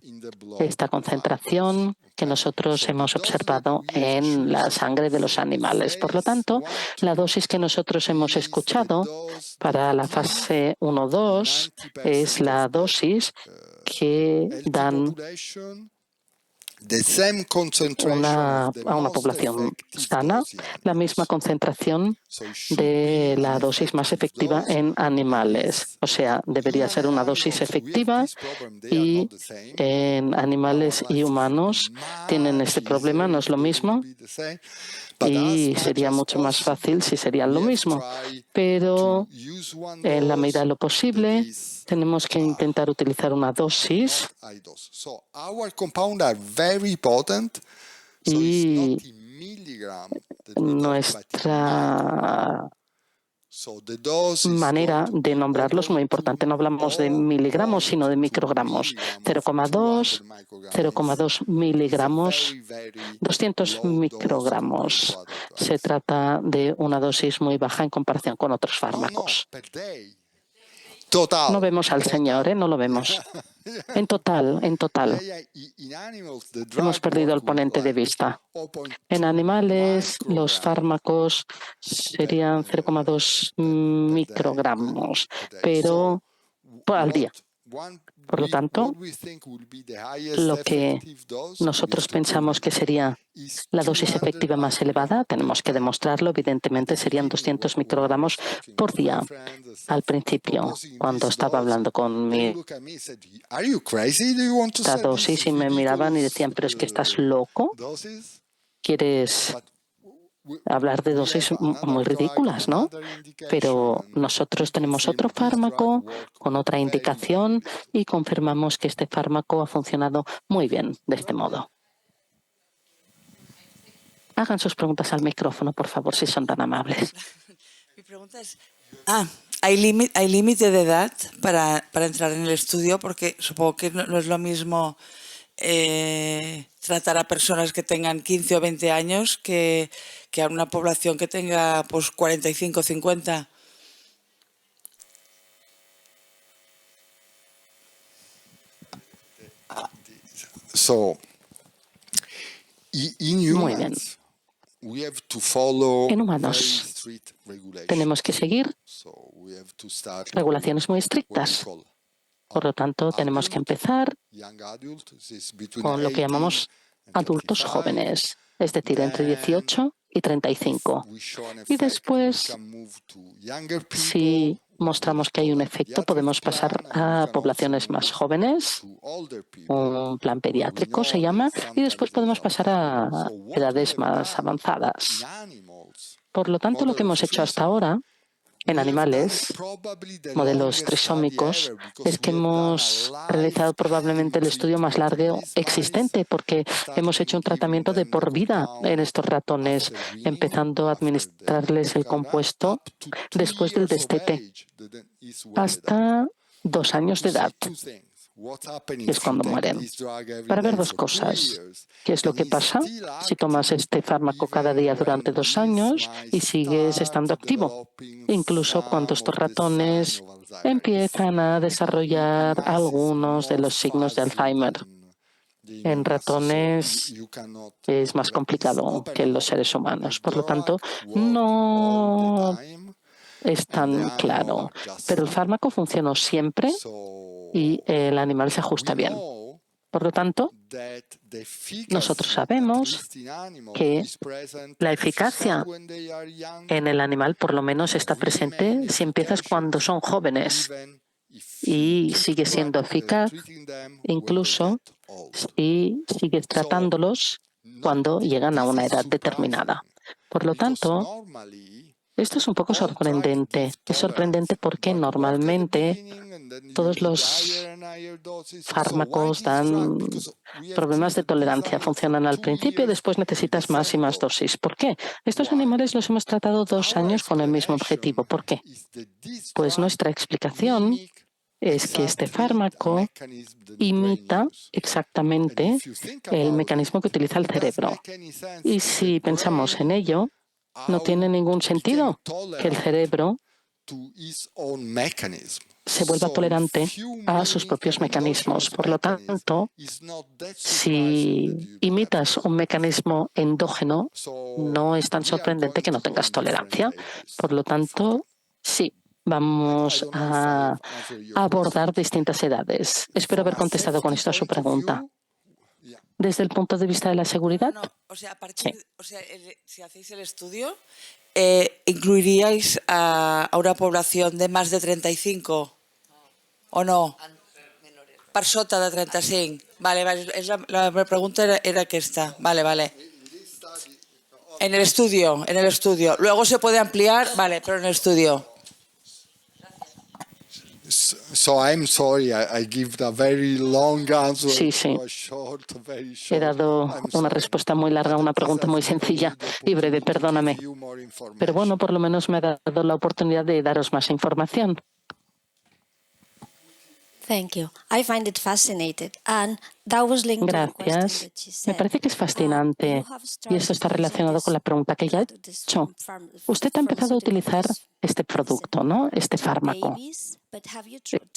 esta concentración que nosotros hemos observado en la sangre de los animales. Por lo tanto, la dosis que nosotros hemos escuchado para la fase 1-2 es la dosis que dan a una población sana la misma concentración de la dosis más efectiva en animales. O sea, debería ser una dosis efectiva y en animales y humanos tienen este problema, no es lo mismo. Y sería mucho más fácil si serían lo mismo. Pero en la medida de lo posible, tenemos que intentar utilizar una dosis y nuestra manera de nombrarlos muy importante. No hablamos de miligramos, sino de microgramos. 0,2 miligramos, 200 microgramos. Se trata de una dosis muy baja en comparación con otros fármacos. No vemos al Señor, no lo vemos. En total. Hemos perdido el ponente de vista. En animales, los fármacos serían 0,2 microgramos, pero al día. Por lo tanto, lo que nosotros pensamos que sería la dosis efectiva más elevada, tenemos que demostrarlo, evidentemente serían 200 microgramos por día. Al principio, cuando estaba hablando con esta dosis y me miraban y decían, pero es que estás loco, ¿quieres hablar de dosis muy ridículas, ¿no? Pero nosotros tenemos otro fármaco con otra indicación y confirmamos que este fármaco ha funcionado muy bien de este modo. Hagan sus preguntas al micrófono, por favor, si son tan amables. Mi pregunta es, ¿hay límite de edad para entrar en el estudio? Porque supongo que no es lo mismo tratar a personas que tengan 15 o 20 años que a una población que tenga pues 45 o 50. Muy bien. En humanos tenemos que seguir regulaciones muy estrictas. Por lo tanto, tenemos que empezar con lo que llamamos adultos jóvenes, es decir, entre 18 y 35. Y después, si mostramos que hay un efecto, podemos pasar a poblaciones más jóvenes, un plan pediátrico se llama, y después podemos pasar a edades más avanzadas. Por lo tanto, lo que hemos hecho hasta ahora en animales, modelos trisómicos, es que hemos realizado probablemente el estudio más largo existente, porque hemos hecho un tratamiento de por vida en estos ratones, empezando a administrarles el compuesto después del destete, hasta 2 años de edad, que es cuando mueren. Para ver 2 cosas. ¿Qué es lo que pasa si tomas este fármaco cada día durante 2 años y sigues estando activo? Incluso cuando estos ratones empiezan a desarrollar algunos de los signos de Alzheimer. En ratones es más complicado que en los seres humanos. Por lo tanto, no es tan claro. Pero el fármaco funcionó siempre y el animal se ajusta bien. Por lo tanto, nosotros sabemos que la eficacia en el animal por lo menos está presente si empiezas cuando son jóvenes y sigue siendo eficaz incluso si sigues tratándolos cuando llegan a una edad determinada. Por lo tanto, esto es un poco sorprendente. Es sorprendente porque normalmente todos los fármacos dan problemas de tolerancia. Funcionan al principio y después necesitas más y más dosis. ¿Por qué? Estos animales los hemos tratado 2 años con el mismo objetivo. ¿Por qué? Pues nuestra explicación es que este fármaco imita exactamente el mecanismo que utiliza el cerebro. Y si pensamos en ello, no tiene ningún sentido que el cerebro se vuelva tolerante a sus propios mecanismos. Por lo tanto, si imitas un mecanismo endógeno, no es tan sorprendente que no tengas tolerancia. Por lo tanto, sí, vamos a abordar distintas edades. Espero haber contestado con esto a su pregunta. Desde el punto de vista de la seguridad. Si hacéis el estudio, ¿incluiríais a una población de más de 35 o no? Per sota de 35. Vale, la pregunta era aquesta. Vale. En el estudio. Luego se puede ampliar, vale, pero en el estudio. Sí. He dado una respuesta muy larga a una pregunta muy sencilla y breve, perdóname. Pero bueno, por lo menos me ha dado la oportunidad de daros más información. Gracias. Me parece que es fascinante y esto está relacionado con la pregunta que ya he hecho. Usted ha empezado a utilizar este producto, ¿no? Este fármaco,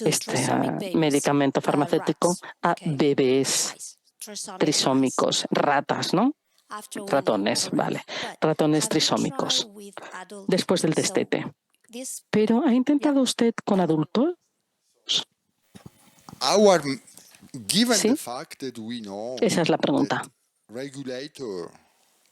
este medicamento farmacéutico a bebés trisómicos, ratas, ¿no? Ratones, vale. Ratones trisómicos, después del destete. Pero ¿ha intentado usted con adultos? Given Sí. the fact that we know Esa es la pregunta. that regulator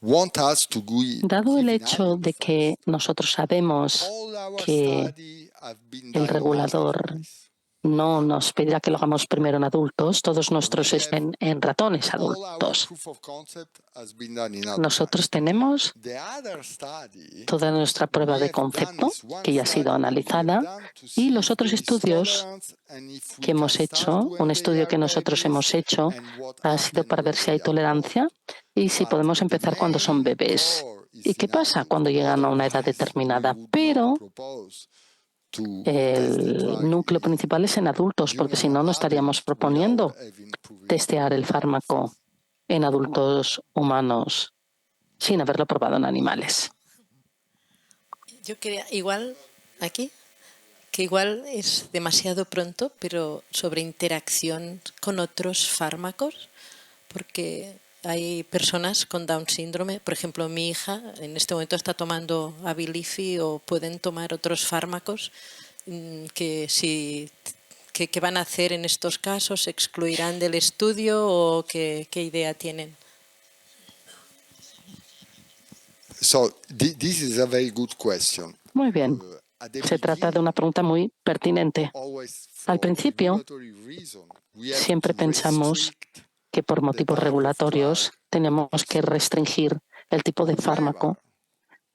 want us to Dado el give hecho in de que adults, nosotros sabemos all our que study have been el done in regulador mice. no nos pedirá que lo hagamos primero en adultos, todos nuestros We estén have en ratones all our adultos. proof of concept has been done in adult Nosotros mice. tenemos The other study toda nuestra prueba we de have done concepto, is one que ya ha sido study that we have analizada, done to y see los if otros there is estudios tolerance and if we que can hemos start hecho, when un they estudio are que nosotros hemos babies hecho, and what ha sido happen para ver when si hay they are grown. tolerancia y si But podemos the empezar cuando son main bebés. core is ¿Y qué in pasa adult. cuando llegan a una edad Otherwise, we determinada? would not Pero propose to test the el drug núcleo in principal es en adultos, porque si no, no estaríamos adults without proponiendo having proven testear el fármaco en adultos humanos sin haberlo probado en animales. Yo quería, igual, aquí, que igual es demasiado pronto, pero sobre interacción con otros fármacos, porque hay personas con Down síndrome, por ejemplo, mi hija en este momento está tomando Abilify o pueden tomar otros fármacos que van a hacer en estos casos, ¿se excluirán del estudio o qué idea tienen? So this is a very good question. Muy bien. At the Se trata de una beginning, pregunta muy pertinente. always Al for principio, regulatory reason, we have siempre to pensamos restrict que por the motivos type of regulatorios drug tenemos que person restringir el tipo de fármaco However,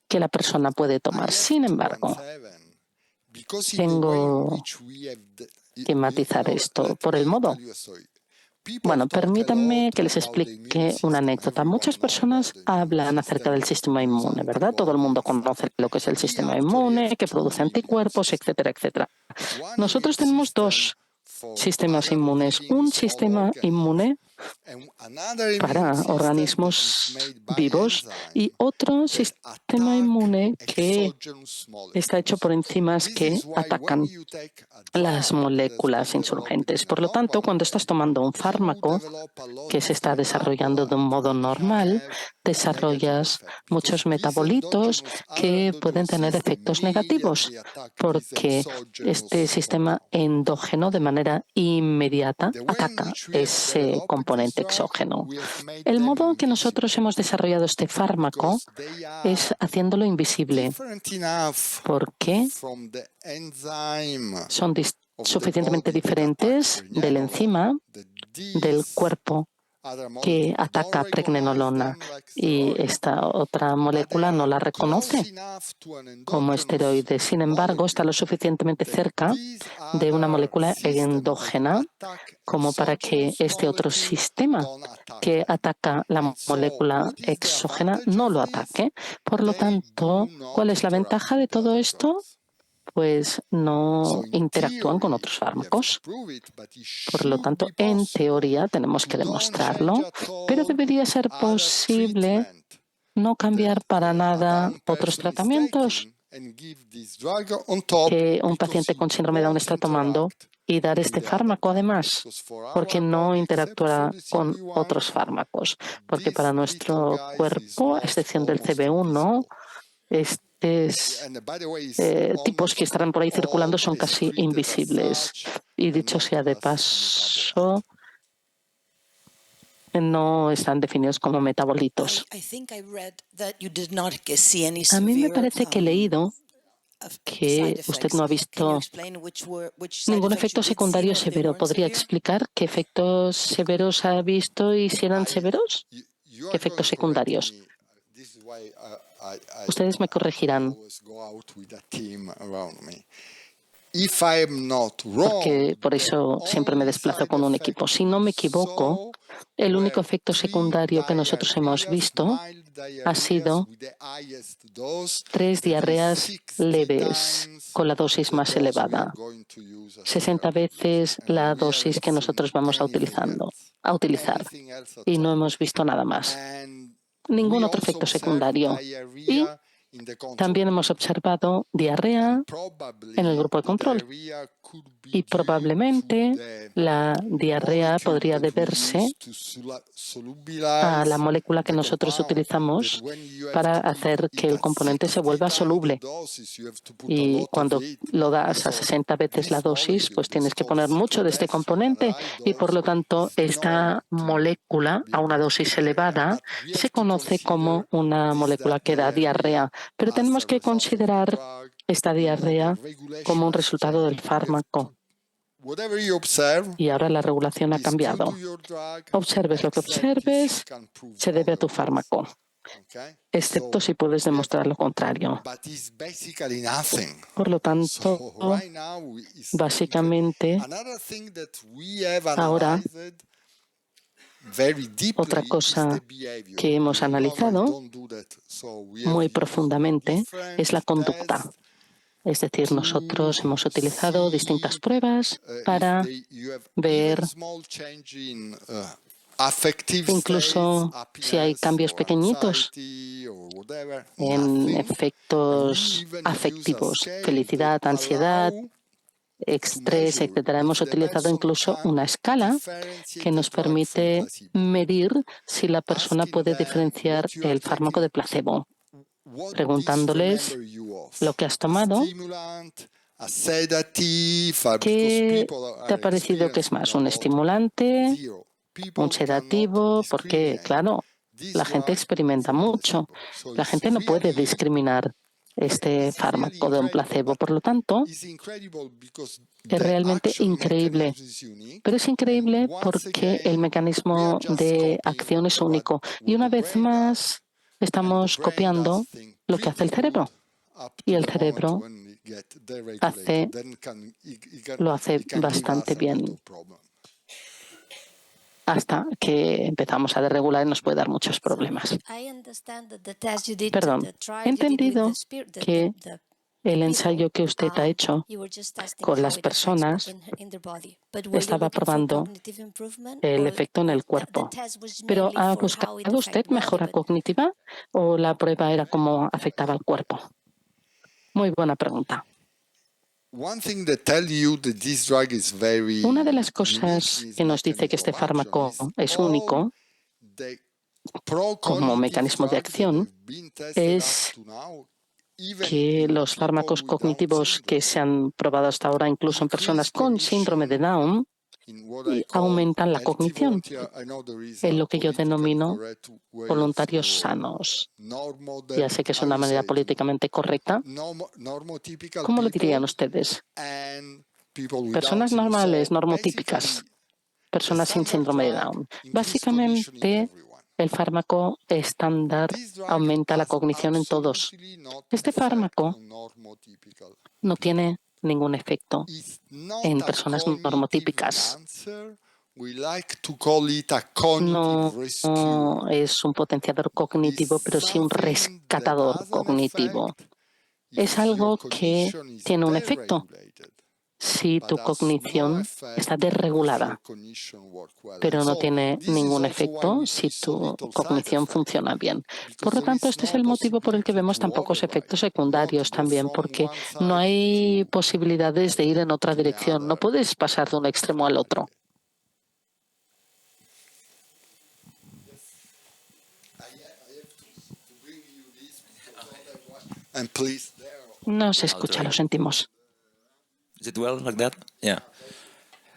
que la persona puede I tomar. have Sin to embargo, 17, because in the way in tengo which we have que matizar esto let por el me modo. tell you a story. People Bueno, talk a permítanme lot que les about the immune explique una system. anécdota. Everyone Muchas know about personas the immune hablan acerca del system, sistema produce inmune, ¿verdad? Todo el mundo antibodies and conoce stuff. lo que es el We sistema actually inmune, have que two produce immune anticuerpos, systems. etcétera, etcétera. One Nosotros immune tenemos system dos for sistemas other inmunes. living Un small sistema organisms inmune and another immune para system that is organismos made by vivos y enzyme otro that sistema attack inmune que exogenous está hecho por molecules. enzimas This que is why when atacan you take a las drug that has moléculas been developed insurgentes. in a Por lo tanto, normal cuando estás way, tomando un you fármaco develop a lot que se of está desarrollando de un modo metabolites that normal, have a negative desarrollas effect muchos because these metabolitos other que pueden endogenous tener system efectos negativos immediately attack this porque este exogenous sistema compound. endógeno de manera inmediata The way in ataca which we have ese developed this componente drug, exógeno. we have made El them modo en que nosotros invisible hemos desarrollado este fármaco because they es are haciéndolo invisible different enough porque from the enzyme son of the suficientemente body that attack diferentes de la enzima pregnenolone that del these cuerpo other que molecules don't ataca recognize pregnenolona them like y steroids, esta otra but they molécula no are la close reconoce enough to an como endogenous esteroide. Sin embargo, está lo molecule suficientemente that cerca these de una other molécula systems that endógena attack como para que exogenous este otro molecule sistema don't attack que them. ataca la And so, molécula what is the exógena advantage no of lo this? ataque. Por lo They tanto, do not ¿cuál es la interact ventaja with de the todo other esto? drugs. Pues So no in interactúan con theory, otros we have to fármacos. prove it, but it Por lo should tanto, be en possible teoría tenemos to que don't change demostrarlo, at pero all debería ser other posible treatment no that cambiar para a nada down otros person is tratamientos taking and give this drug on top que un because paciente it con síndrome de Down won't está tomando interact y dar with este the other fármaco drugs. además, Because for porque our no body, except for interactuará the con CB1, otros fármacos, porque para these little nuestro guys is cuerpo, a excepción del almost CB1, invisible. estos And by the way, tipos que estarán por ahí circulando son casi treated as invisibles. such Y and dicho not sea de as paso, no están definidos como metabolitos. I think I read that you did not see any A mí me severe parece que he leído que usted no ha visto ningún efecto secundario severo. ¿Podría explicar qué efectos severos ha visto y si eran severos? ¿Qué efectos secundarios? Ustedes me corregirán, porque por eso siempre me desplazo con un equipo. Si no me equivoco, el único efecto secundario que nosotros hemos visto ha sido 3 diarreas leves con la dosis más elevada, 60 veces la dosis que nosotros vamos a utilizar, y no hemos visto nada más, ningún otro efecto secundario. Y también hemos observado diarrea en el grupo de control y probablemente la diarrea podría deberse a la molécula que nosotros utilizamos para hacer que el componente se vuelva soluble. Y cuando lo das a 60 veces la dosis, pues tienes que poner mucho de este componente y por lo tanto esta molécula a una dosis elevada se conoce como una molécula que da diarrea. Pero tenemos que considerar esta diarrea como un resultado del fármaco. Y ahora la regulación ha cambiado. Observes lo que observes, se debe a tu fármaco, excepto si puedes demostrar lo contrario. Por lo tanto, básicamente, ahora, otra cosa que hemos analizado muy profundamente es la conducta. Es decir, nosotros hemos utilizado distintas pruebas para ver incluso si hay cambios pequeñitos en efectos afectivos, felicidad, ansiedad, estrés, etc. Hemos utilizado incluso una escala que nos permite medir si la persona puede diferenciar el fármaco de placebo, preguntándoles lo que has tomado, ¿qué te ha parecido que es más? ¿Un estimulante? ¿Un sedativo? Porque, claro, la gente experimenta mucho. La gente no puede discriminar este fármaco de un placebo. Por lo tanto, es realmente increíble. Pero es increíble porque el mecanismo de acción es único. Y una vez más, estamos copiando lo que hace el cerebro. Y el cerebro lo hace bastante bien. Hasta que empezamos a desregular y nos puede dar muchos problemas. Perdón, he entendido que el ensayo que usted ha hecho con las personas estaba probando el efecto en el cuerpo. ¿Pero ha buscado usted mejora cognitiva o la prueba era cómo afectaba al cuerpo? Muy buena pregunta. Una de las cosas que nos dice que este fármaco es único como mecanismo de acción es que los fármacos cognitivos que se han probado hasta ahora, incluso en personas con síndrome de Down, aumentan la cognición, en lo que yo denomino voluntarios sanos. Ya sé que es una manera políticamente correcta. ¿Cómo lo dirían ustedes? Personas normales, normotípicas, personas sin síndrome de Down. Básicamente, el fármaco estándar aumenta la cognición en todos. Este fármaco no tiene ningún efecto en personas normotípicas. No es un potenciador cognitivo, pero sí un rescatador cognitivo. Es algo que tiene un efecto si tu cognición está desregulada, pero no tiene ningún efecto si tu cognición funciona bien. Por lo tanto, este es el motivo por el que vemos tan pocos efectos secundarios también, porque no hay posibilidades de ir en otra dirección. No puedes pasar de un extremo al otro. No se escucha, lo sentimos. Is it well like that? Yeah.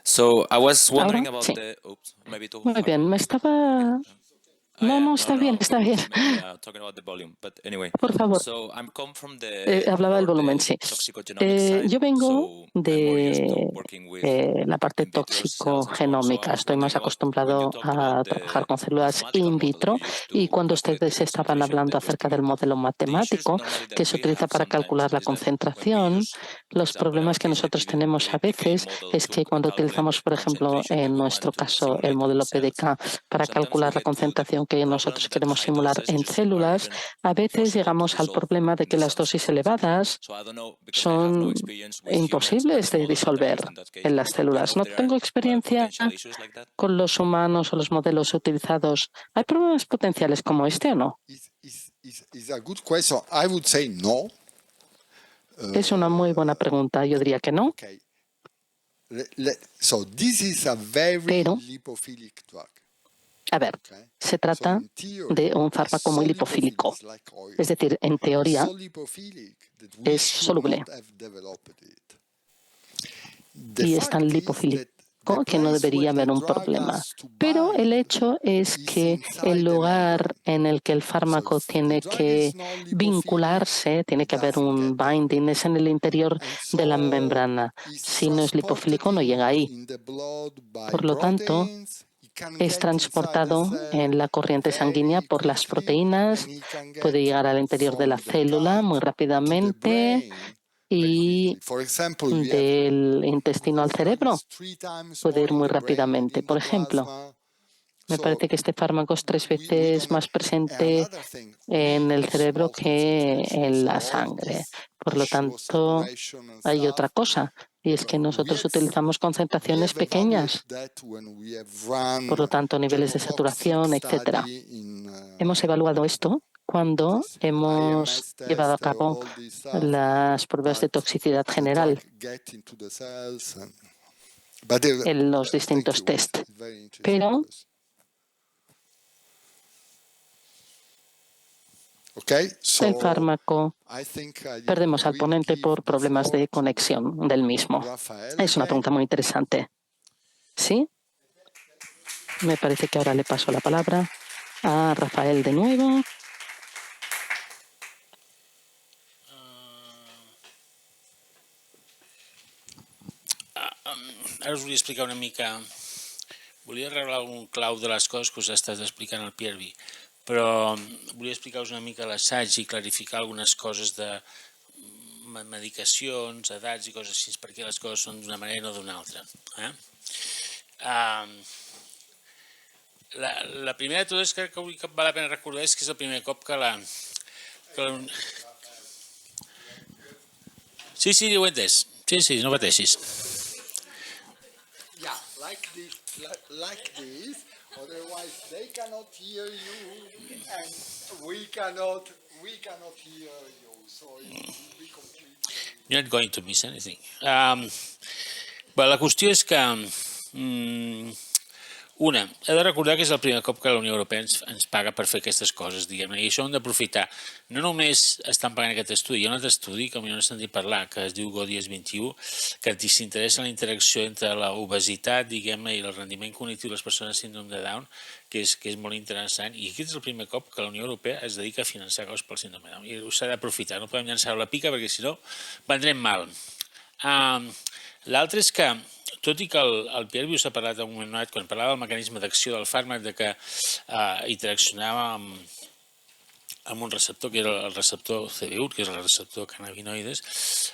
So I was wondering Ahora, about sí. the. Oops, maybe too Muy hard. bien, me estaba... No, está bien, está bien. Maybe, talking about the volume, but anyway. Por favor. So I'm come from the. Hablaba del more volumen, the sí. toxicogenomic side, Yo vengo so I'm more used to de working with la parte in vitro cells and so on. So toxicogenómica. I was Estoy más wondering about when you acostumbrado talk a about the trabajar con células mathematical in model vitro you use to y cuando calculate ustedes the estaban concentration hablando of the acerca del compound. modelo matemático Normally that que se we utiliza have para sometimes calcular la is that when we concentración, use, for los example, in problemas our que case, the nosotros tenemos a PDCA veces model es to que cuando calculate utilizamos, por the ejemplo, concentration that en we nuestro want to caso, el simulate in modelo cells, PDK para sometimes we calcular la get to the concentración que nosotros problem that queremos high simular en dosages are células, even a veces impossible to llegamos al dissolve problema de in que the las cells. dosis elevadas So I don't know, because I have no son experience with humans and imposibles the de models that I disolver used in that case. en las Do you know células. if No there are tengo experiencia potential issues like that? con los humanos o los modelos utilizados. ¿Hay problemas potenciales como este o no? Is a good question. I would say no. Es una muy buena pregunta. Yo diría que no. Okay. So this is a very Pero, lipophilic drug. a ver, se trata de un fármaco muy lipofílico. Es decir, en teoría, es soluble. Y es tan lipofílico que no debería haber un problema. Pero el hecho es que el lugar en el que el fármaco tiene que vincularse, tiene que haber un binding, es en el interior de la membrana. Si no es lipofílico, no llega ahí. Por lo tanto, es transportado en la corriente sanguínea por las proteínas, puede llegar al interior de la célula muy rápidamente y del intestino al cerebro puede ir muy rápidamente. Por ejemplo, me parece que este fármaco es 3 veces más presente en el cerebro que en la sangre. Por lo tanto, hay otra cosa, y es que nosotros utilizamos concentraciones pequeñas. Por lo tanto, niveles de saturación, etc. Hemos evaluado esto cuando hemos llevado a cabo las pruebas de toxicidad general en los distintos test. Pero el fármaco, perdemos al ponente por problemas de conexión del mismo. Es una pregunta muy interesante. ¿Sí? Me parece que ahora le paso la palabra a Rafael de nuevo. Ara us volia explicar una mica... Volia revelar un clau de les coses que us ha estat explicant el Piervi, però volia explicar-vos una mica l'assaig i clarificar algunes coses de medicacions, edats i coses així, perquè les coses són d'una manera i no d'una altra. La primera de totes que val la pena recordar és que és el primer cop que la... Sí, ho he entès. Sí, no pateixis. Yeah, like this, otherwise they cannot hear you and we cannot hear you, so it will be completely... You're not going to miss anything. La qüestió és que, una, he de recordar que és el primer cop que la Unió Europea ens paga per fer aquestes coses, diguem-ne, i això ho hem d'aprofitar. No només estan pagant aquest estudi, hi ha un altre estudi que a mi no he sentit parlar, que es diu GODIES 21, que s'interessa en la interacció entre l'obesitat, diguem-ne, i el rendiment cognitiu de les persones amb síndrome de Down, que és molt interessant, i aquest és el primer cop que la Unió Europea es dedica a finançar coses pel síndrome de Down, i s'ha d'aprofitar, no podem llançar la pica perquè si no vendrem mal. L'altre és que, tot i que el Piervi us ha parlat en un moment donat, quan parlava del mecanisme d'acció del fàrmac, que interaccionava amb un receptor, que era el receptor CB1, que és el receptor cannabinoides,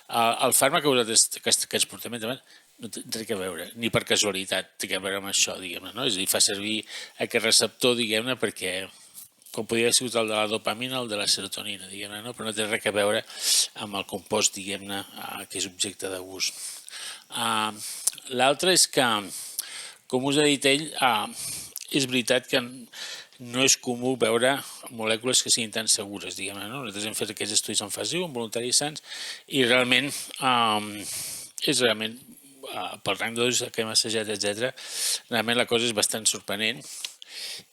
el fàrmac que ens portem endavant no té res a veure, ni per casualitat té a veure amb això, diguem-ne, no? És a dir, fa servir aquest receptor, diguem-ne, perquè com podria haver sigut el de la dopamina o el de la serotonina, diguem-ne, no? Però no té res a veure amb el compost, diguem-ne, que és objecte d'abús. L'altre és que, com us ha dit ell, és veritat que no és comú veure molècules que siguin tan segures, diguem-ne, no? Nosaltres hem fet aquests estudis en fase 1, en voluntaris sants, i realment és realment, pel rang de dosis que hem assajat, etc., realment la cosa és bastant sorprenent.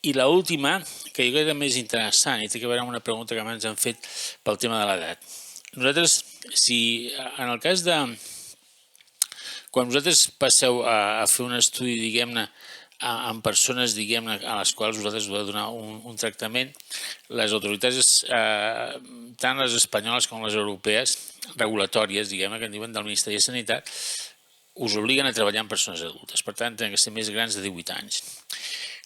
I l'última, que jo crec que també és interessant, i té a veure amb una pregunta que abans han fet pel tema de l'edat. Nosaltres, si en el cas de... Quan vosaltres passeu a fer un estudi, diguem-ne, amb persones, diguem-ne, a les quals vosaltres heu de donar un tractament, les autoritats, tant les espanyoles com les europees, regulatòries, diguem-ne, que en diuen del Ministeri de Sanitat, us obliguen a treballar amb persones adultes. Per tant, tenen que ser més grans de 18 anys.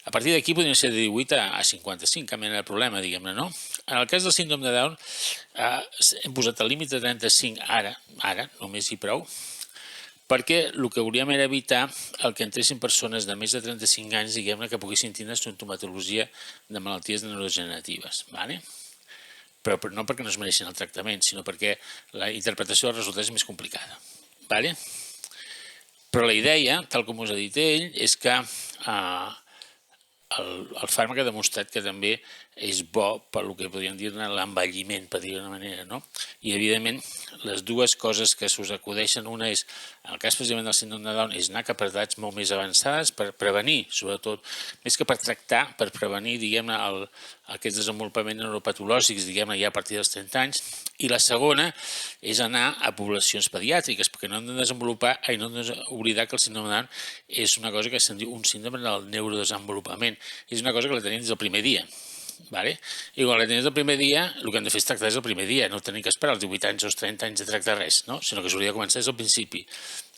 A partir d'aquí podrien ser de 18 a 55, cap mena de problema, diguem-ne, no? En el cas del síndrome de Down, hem posat el límit de 35 ara, només i prou, perquè el que volíem era evitar el que entressin persones de més de 35 anys, diguem-ne, que poguessin tindre sintomatologia de malalties neurodegeneratives, però no perquè no es mereixin el tractament, sinó perquè la interpretació dels resultats és més complicada. Però la idea, tal com us ha dit ell, és que el fàrmac ha demostrat que també és bo per el que podríem dir-ne l'envelliment, per dir-ho d'una manera, no? I, evidentment, les dues coses que s'us acudeixen, una és, en el cas precisament del síndrome de Down, és anar cap a edats molt més avançades per prevenir, sobretot, més que per tractar, per prevenir, diguem-ne, aquests desenvolupaments neuropatològics, diguem-ne, ja a partir dels 30 anys. I la segona és anar a poblacions pediàtriques, perquè no hem de oblidar que el síndrome de Down és una cosa que se'n diu un síndrome del neurodesenvolupament. És una cosa que la tenim des del primer dia. I quan la tenies el primer dia, el que hem de fer és tractar des del primer dia, no tenir que esperar els 18 anys o els 30 anys de tractar res, sinó que s'hauria de començar des del principi.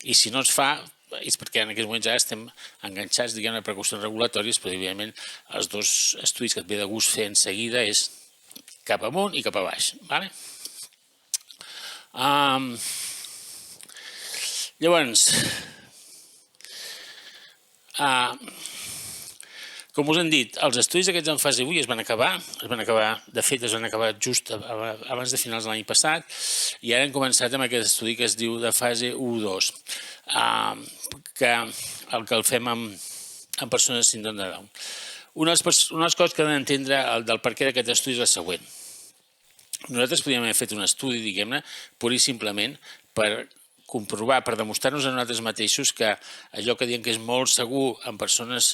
I si no es fa, és perquè en aquests moments ara estem enganxats, diguem, a precaucions regulatòries, però evidentment els dos estudis que et ve de gust fer en seguida és cap amunt i cap a baix. Llavors, com us hem dit, els estudis aquests en fase 1 es van acabar, de fet es van acabar just abans de finals de l'any passat, i ara hem començat amb aquest estudi que es diu de fase 1-2, que el que el fem amb persones amb síndrome de Down. Una de les coses que hem d'entendre del perquè d'aquest estudi és la següent. Nosaltres podríem haver fet un estudi, diguem-ne, pur i simplement per comprovar, per demostrar-nos a nosaltres mateixos que allò que diem que és molt segur en persones,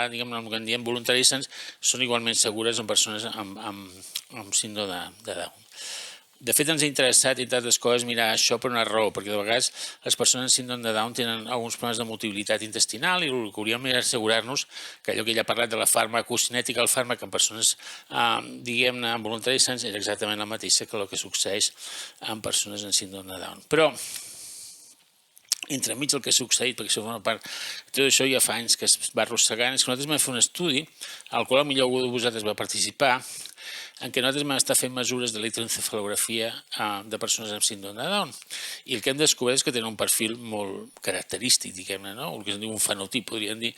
diguem-ne, que en diem voluntaris sans, són igualment segures en persones amb síndrome de Down. De fet, ens ha interessat, entre altres coses, mirar això per una raó, perquè de vegades les persones amb síndrome de Down tenen alguns problemes de mobilitat intestinal i el que hauríem és assegurar-nos que allò que ella ha parlat de la farmacocinètica, el fàrmac en persones, diguem-ne, amb voluntaris sans, és exactament la mateixa que el que succeeix en persones amb síndrome de Down. Però, entremig el que ha succeït, perquè això forma part, tot això ja fa anys que es va arrossegant, és que nosaltres vam fer un estudi, al qual potser algú de vosaltres va participar, en què nosaltres vam estar fent mesures d'electroencefalografia de persones amb síndrome de Down. I el que hem descobert és que tenen un perfil molt característic, diguem-ne, no? El que es diu un fenotip, podríem dir,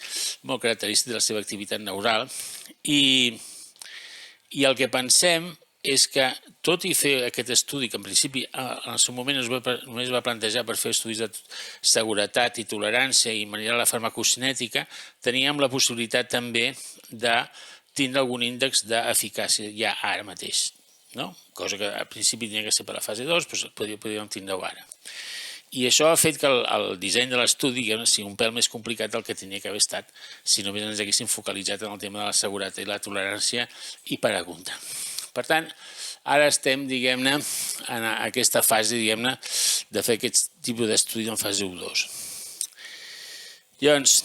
molt característic de la seva activitat neural. I el que pensem és que, tot i fer aquest estudi, que en principi en el seu moment només va plantejar per fer estudis de seguretat i tolerància i manera la farmacocinètica, teníem la possibilitat també de tindre algun índex d'eficàcia ja ara mateix, cosa que al principi tenia que ser per la fase 2, però podríem tindre-ho ara. I això ha fet que el disseny de l'estudi sigui un pèl més complicat del que tenia que haver estat si només ens haguéssim focalitzat en el tema de la seguretat i la tolerància i per apuntar. Per tant, ara estem, diguem-ne, en aquesta fase, diguem-ne, de fer aquest tipus d'estudi en fase 1-2. Llavors,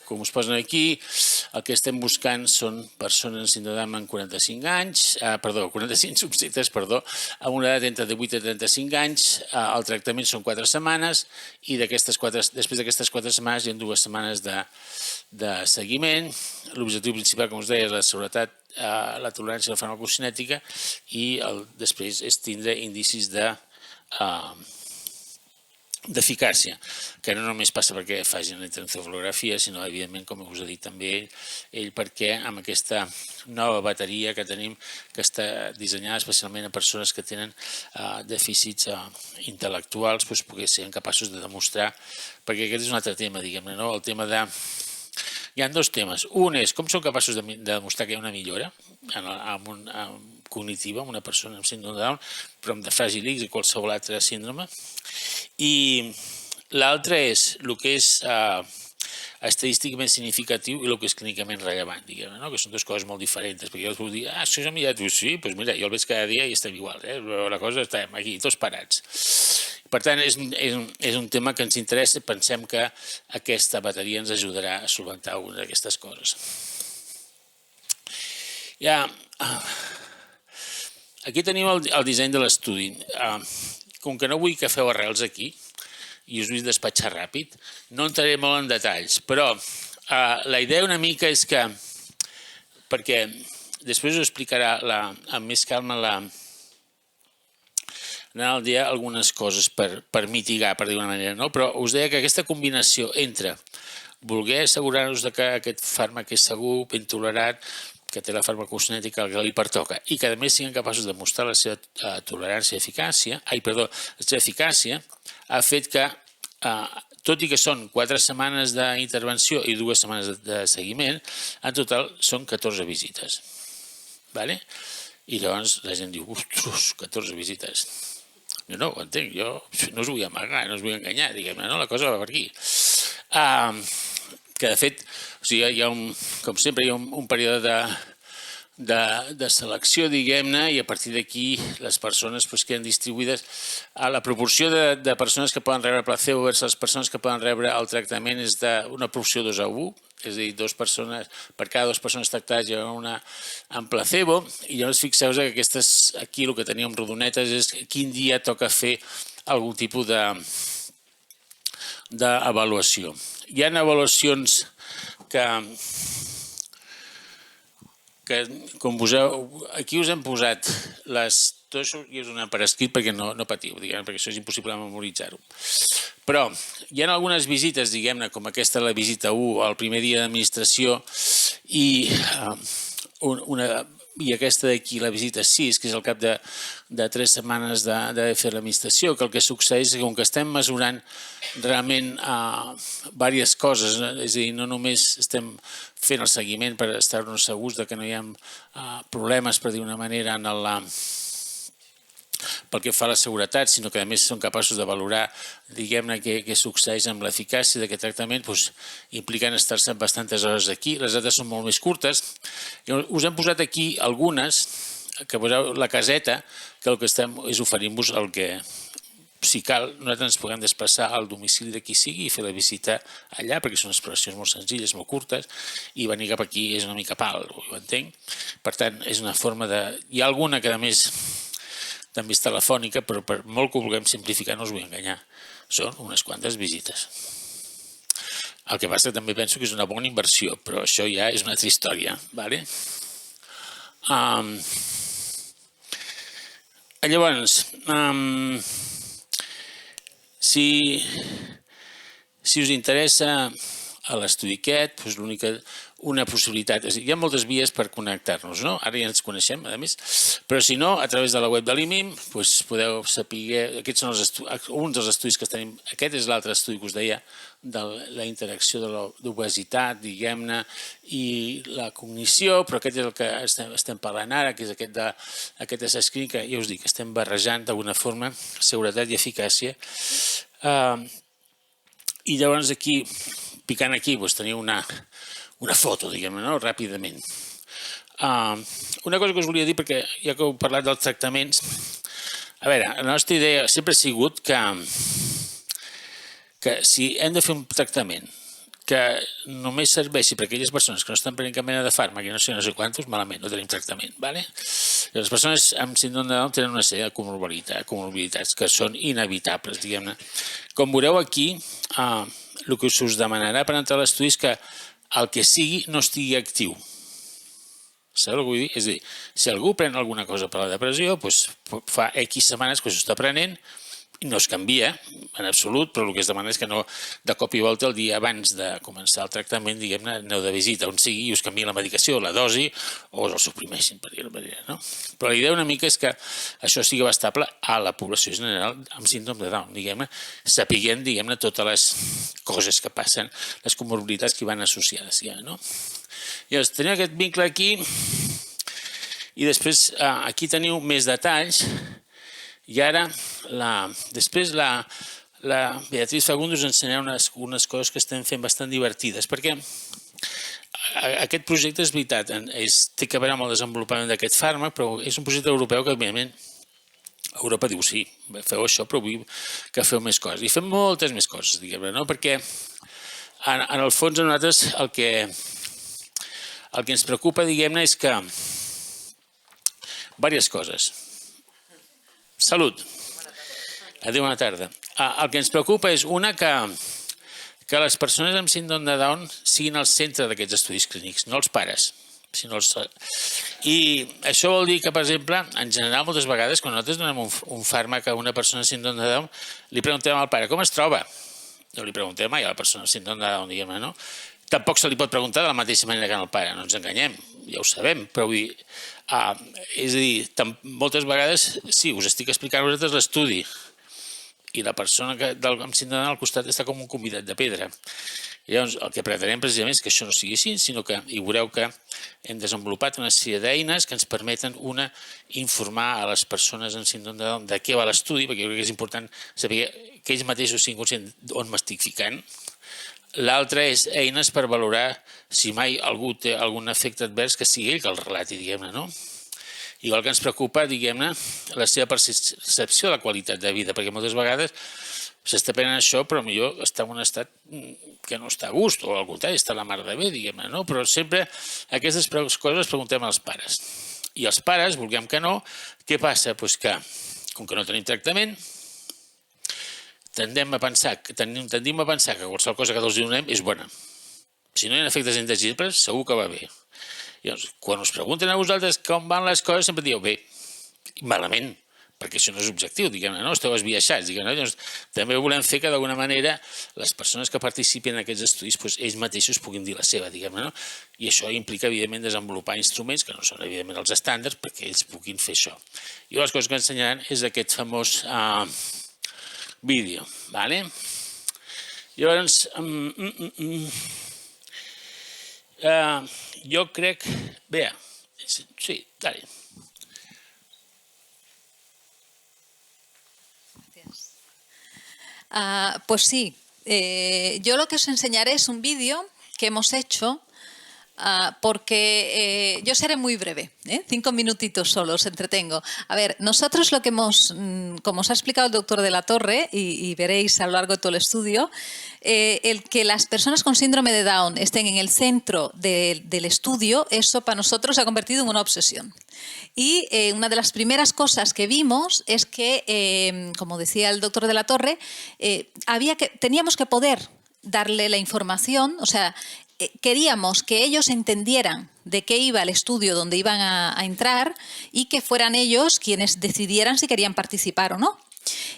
com us posen aquí, el que estem buscant són persones amb síndrome de Down amb 45 subjectes, amb una edat entre 18 i 35 anys, el tractament són 4 setmanes i després d'aquestes 4 setmanes hi ha 2 setmanes de seguiment. L'objectiu principal, com us deia, és la seguretat, la tolerància a la farmacocinètica i després és tindre indicis d'eficàcia, que no només passa perquè facin la electroencefalografia, sinó, evidentment, com us ha dit també ell, perquè amb aquesta nova bateria que tenim, que està dissenyada especialment a persones que tenen dèficits intel·lectuals, poder ser capaços de demostrar, perquè aquest és un altre tema, diguem-ne, el tema de... Hi ha 2 temes. Un és com són capaços de demostrar que hi ha una millora cognitiva en una persona amb síndrome de Down, però amb de Fragile X i qualsevol altre síndrome. I l'altre és el que és estadísticament significatiu i el que és clínicament rellevant, diguem-ne, que són 2 coses molt diferents, perquè jo us puc dir, això és immediat, sí, doncs mira, jo el veig cada dia i estem igual, la cosa estem aquí, tots parats. Per tant, és un tema que ens interessa, pensem que aquesta bateria ens ajudarà a solventar alguna d'aquestes coses. Aquí tenim el disseny de l'estudi. Com que no vull que feu arrels aquí, i us vull despatxar ràpid, no entraré molt en detalls, però la idea una mica és que, perquè després us explicarà amb més calma al dia algunes coses per mitigar, per dir d'una manera, però us deia que aquesta combinació entre voler assegurar-nos que aquest fàrmac és segur, ben tolerat, que té la farmacocinètica que li pertoca i que a més siguin capaços de mostrar la seva tolerància i eficàcia, la seva eficàcia, ha fet que tot i que són 4 setmanes d'intervenció i 2 setmanes de seguiment, en total són 14 visites. Vale? I llavors la gent diu, ostres, 14 visites. No, ho entenc, jo no us vull amagar, no us vull enganyar, diguem-ne, no? La cosa va per aquí. Que de fet, o sigui, com sempre, hi ha un període de selecció, diguem-ne, i a partir d'aquí les persones queden distribuïdes. La proporció de persones que poden rebre placebo versus les persones que poden rebre el tractament és d'una proporció 2:1, és a dir, per cada 2 persones tractades hi ha una amb placebo, i llavors fixeu-vos que aquestes, aquí el que teníem rodonetes és quin dia toca fer algun tipus d'avaluació. Hi ha avaluacions que com poseu, aquí us hem posat tot això i us ho donem per escrit perquè no patiu, perquè això és impossible memoritzar-ho. Però hi ha algunes visites, diguem-ne, com aquesta, la visita 1, el primer dia d'administració, i aquesta d'aquí, la visita 6, que és al cap de 3 setmanes de fer l'administració, que el que succeeix és que com que estem mesurant realment diverses coses, és a dir, no només estem fent el seguiment per estar-nos segurs que no hi ha problemes, per dir una manera, pel que fa a la seguretat, sinó que a més són capaços de valorar, diguem-ne, què succeeix amb l'eficàcia d'aquest tractament, impliquen estar-se bastantes hores aquí. Les dades són molt més curtes. Us hem posat aquí algunes, que poseu la caseta, que el que estem és oferint-vos el que, si cal, nosaltres ens puguem desplaçar al domicili de qui sigui i fer la visita allà, perquè són exploracions molt senzilles, molt curtes, i venir cap aquí és una mica pal, ho entenc. Per tant, és una forma de... Hi ha alguna que, a més, també és telefònica, però per molt que ho vulguem simplificar no us vull enganyar. Són unes quantes visites. El que passa que també penso que és una bona inversió, però això ja és una altra història. Llavors, si us interessa l'estudi aquest, una possibilitat, hi ha moltes vies per connectar-nos, no? Ara ja ens coneixem, a més, però si no, a través de la web de l'IMIM podeu saber, aquests són uns dels estudis que tenim, aquest és l'altre estudi que us deia, de la interacció de l'obesitat, diguem-ne, i la cognició, però aquest és el que estem parlant ara, que és aquest assaj clínic, que ja us dic, estem barrejant d'alguna forma seguretat i eficàcia. I llavors aquí, picant aquí, teniu una foto, diguem-ne, ràpidament. Una cosa que us volia dir, perquè ja que heu parlat dels tractaments, a veure, la nostra idea sempre ha sigut que si hem de fer un tractament que només serveixi per a aquelles persones que no estan prenent cap mena de fàrmac i no sé quantos, malament, no tenim tractament. Les persones amb síndrome de Down tenen una sèrie de comorbiditats que són inevitables, diguem-ne. Com veureu aquí, el que us demanarà per entrar a l'estudi és que el que sigui no estigui actiu. Sabeu el que vull dir? És a dir, si algú pren alguna cosa per la depressió, fa X setmanes que s'ho està prenent, no es canvia en absolut, però el que es demana és que no de cop i volta el dia abans de començar el tractament, diguem-ne, aneu de visita on sigui i us canvia la medicació, la dosi, o us el suprimeixin, per dir-ho manera, no? Però la idea una mica és que això sigui abastable a la població general amb síndrome de Down, diguem-ne, sapiguent, diguem-ne, totes les coses que passen, les comorbiditats que hi van associades, no? Llavors, teniu aquest vincle aquí i després aquí teniu més detalls. I ara, després la Beatriz Fagundes us ensenyarà unes coses que estem fent bastant divertides, perquè aquest projecte és veritat, té a veure amb el desenvolupament d'aquest fàrmac, però és un projecte europeu que, evidentment, Europa diu sí, feu això, però vull que feu més coses. I fem moltes més coses, diguem-ne, no? Perquè, en el fons, a nosaltres el que ens preocupa, diguem-ne, és que diverses coses. Salut. Adéu, bona tarda. El que ens preocupa és, una, que les persones amb síndrome de Down siguin al centre d'aquests estudis clínics, no els pares. I això vol dir que, per exemple, en general, moltes vegades, quan nosaltres donem un fàrmac a una persona amb síndrome de Down, li preguntem al pare com es troba. No li preguntem mai a la persona amb síndrome de Down, diguem-ne, no? Tampoc se li pot preguntar de la mateixa manera que al pare, no ens enganyem, ja ho sabem, però vull dir, és a dir, moltes vegades sí, us estic explicant a vosaltres l'estudi i la persona amb síndrome de Down al costat està com un convidat de pedra. I llavors, el que pretenem precisament és que això no sigui així, sinó que hi veureu que hem desenvolupat una sèrie d'eines que ens permeten, una, informar a les persones amb síndrome de Down de què va l'estudi, perquè jo crec que és important saber que ells mateixos siguin conscients d'on m'estic ficant. L'altre és eines per valorar si mai algú té algun efecte advers que sigui ell que el relati, diguem-ne, no? Igual que ens preocupa, diguem-ne, la seva percepció de la qualitat de vida, perquè moltes vegades s'està prenent això, però potser està en un estat que no està a gust, o al contrari, està a la mar de bé, diguem-ne, no? Però sempre aquestes coses les preguntem als pares. I els pares, vulguem que no, què passa? Doncs que, com que no tenim tractament, tendim a pensar que qualsevol cosa que els donem és bona. Si no hi ha efectes indesitjables, segur que va bé. Llavors, quan us pregunten a vosaltres com van les coses, sempre dieu bé, malament, perquè això no és objectiu, diguem-ne, no? Esteu esbiaixats, diguem-ne. Llavors, també volem fer que d'alguna manera les persones que participin en aquests estudis, doncs, ells mateixos puguin dir la seva, diguem-ne, no? I això implica, evidentment, desenvolupar instruments que no són, evidentment, els estàndards, perquè ells puguin fer això. I les coses que ensenyaran és aquest famós vídeo, ¿vale? Llavors, jo crec... Vea, sí, dale. Pues sí, yo lo que os enseñaré es un vídeo que hemos hecho porque yo seré muy breve, 5 minutitos solo, os entretengo. A ver, nosotros lo que hemos, como os ha explicado el doctor de la Torre, y veréis a lo largo de todo el estudio, el que las personas con síndrome de Down estén en el centro del estudio, eso para nosotros se ha convertido en una obsesión. Y una de las primeras cosas que vimos es que, como decía el doctor de la Torre, teníamos que poder darle la información, o sea, queríamos que ellos entendieran de qué iba el estudio donde iban a entrar y que fueran ellos quienes decidieran si querían participar o no.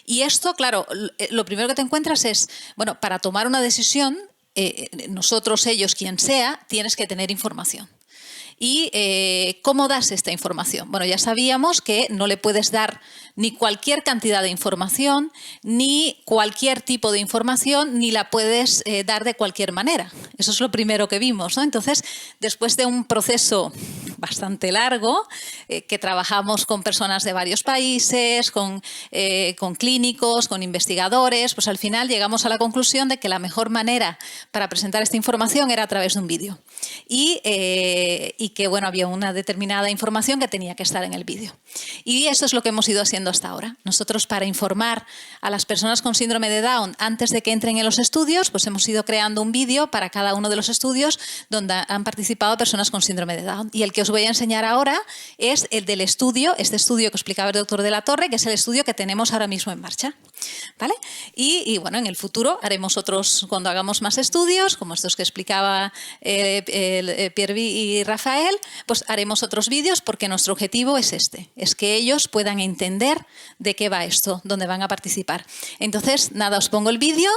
Y esto, claro, lo primero que te encuentras es, bueno, para tomar una decisión, nosotros, ellos, quien sea, tienes que tener información. ¿Y cómo das esta información? Bueno, ya sabíamos que no le puedes dar ni cualquier cantidad de información, ni cualquier tipo de información, ni la puedes dar de cualquier manera. Eso es lo primero que vimos, ¿no? Entonces, después de un proceso bastante largo, que trabajamos con personas de varios países, con clínicos, con investigadores, pues al final llegamos a la conclusión de que la mejor manera para presentar esta información era a través de un vídeo. Y que, bueno, había una determinada información que tenía que estar en el vídeo. Y eso es lo que hemos ido haciendo hasta ahora. Nosotros, para informar a las personas con síndrome de Down antes de que entren en los estudios, pues hemos ido creando un vídeo para cada uno de los estudios donde han participado personas con síndrome de Down. Y el que os voy a enseñar ahora es el del estudio, este estudio que explicaba el doctor de la Torre, que es el estudio que tenemos ahora mismo en marcha. ¿Vale? Y bueno, en el futuro haremos otros, cuando hagamos más estudios, como estos que explicaba Pierre y Rafael, pues haremos otros vídeos porque nuestro objetivo es este, es que ellos puedan entender de qué va esto, dónde van a participar. Entonces, nada, os pongo el vídeo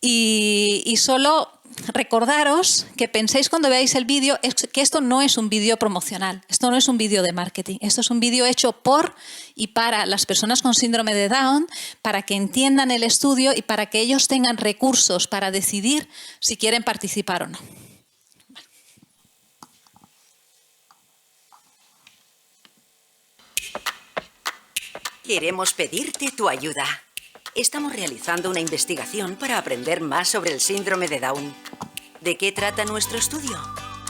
y solo recordaros que penséis cuando veáis el vídeo que esto no es un vídeo promocional, esto no es un vídeo de marketing, esto es un vídeo hecho por y para las personas con síndrome de Down, para que entiendan el estudio y para que ellos tengan recursos para decidir si quieren participar o no. Queremos pedirte tu ayuda. Estamos realizando una investigación para aprender más sobre el síndrome de Down. ¿De qué trata nuestro estudio?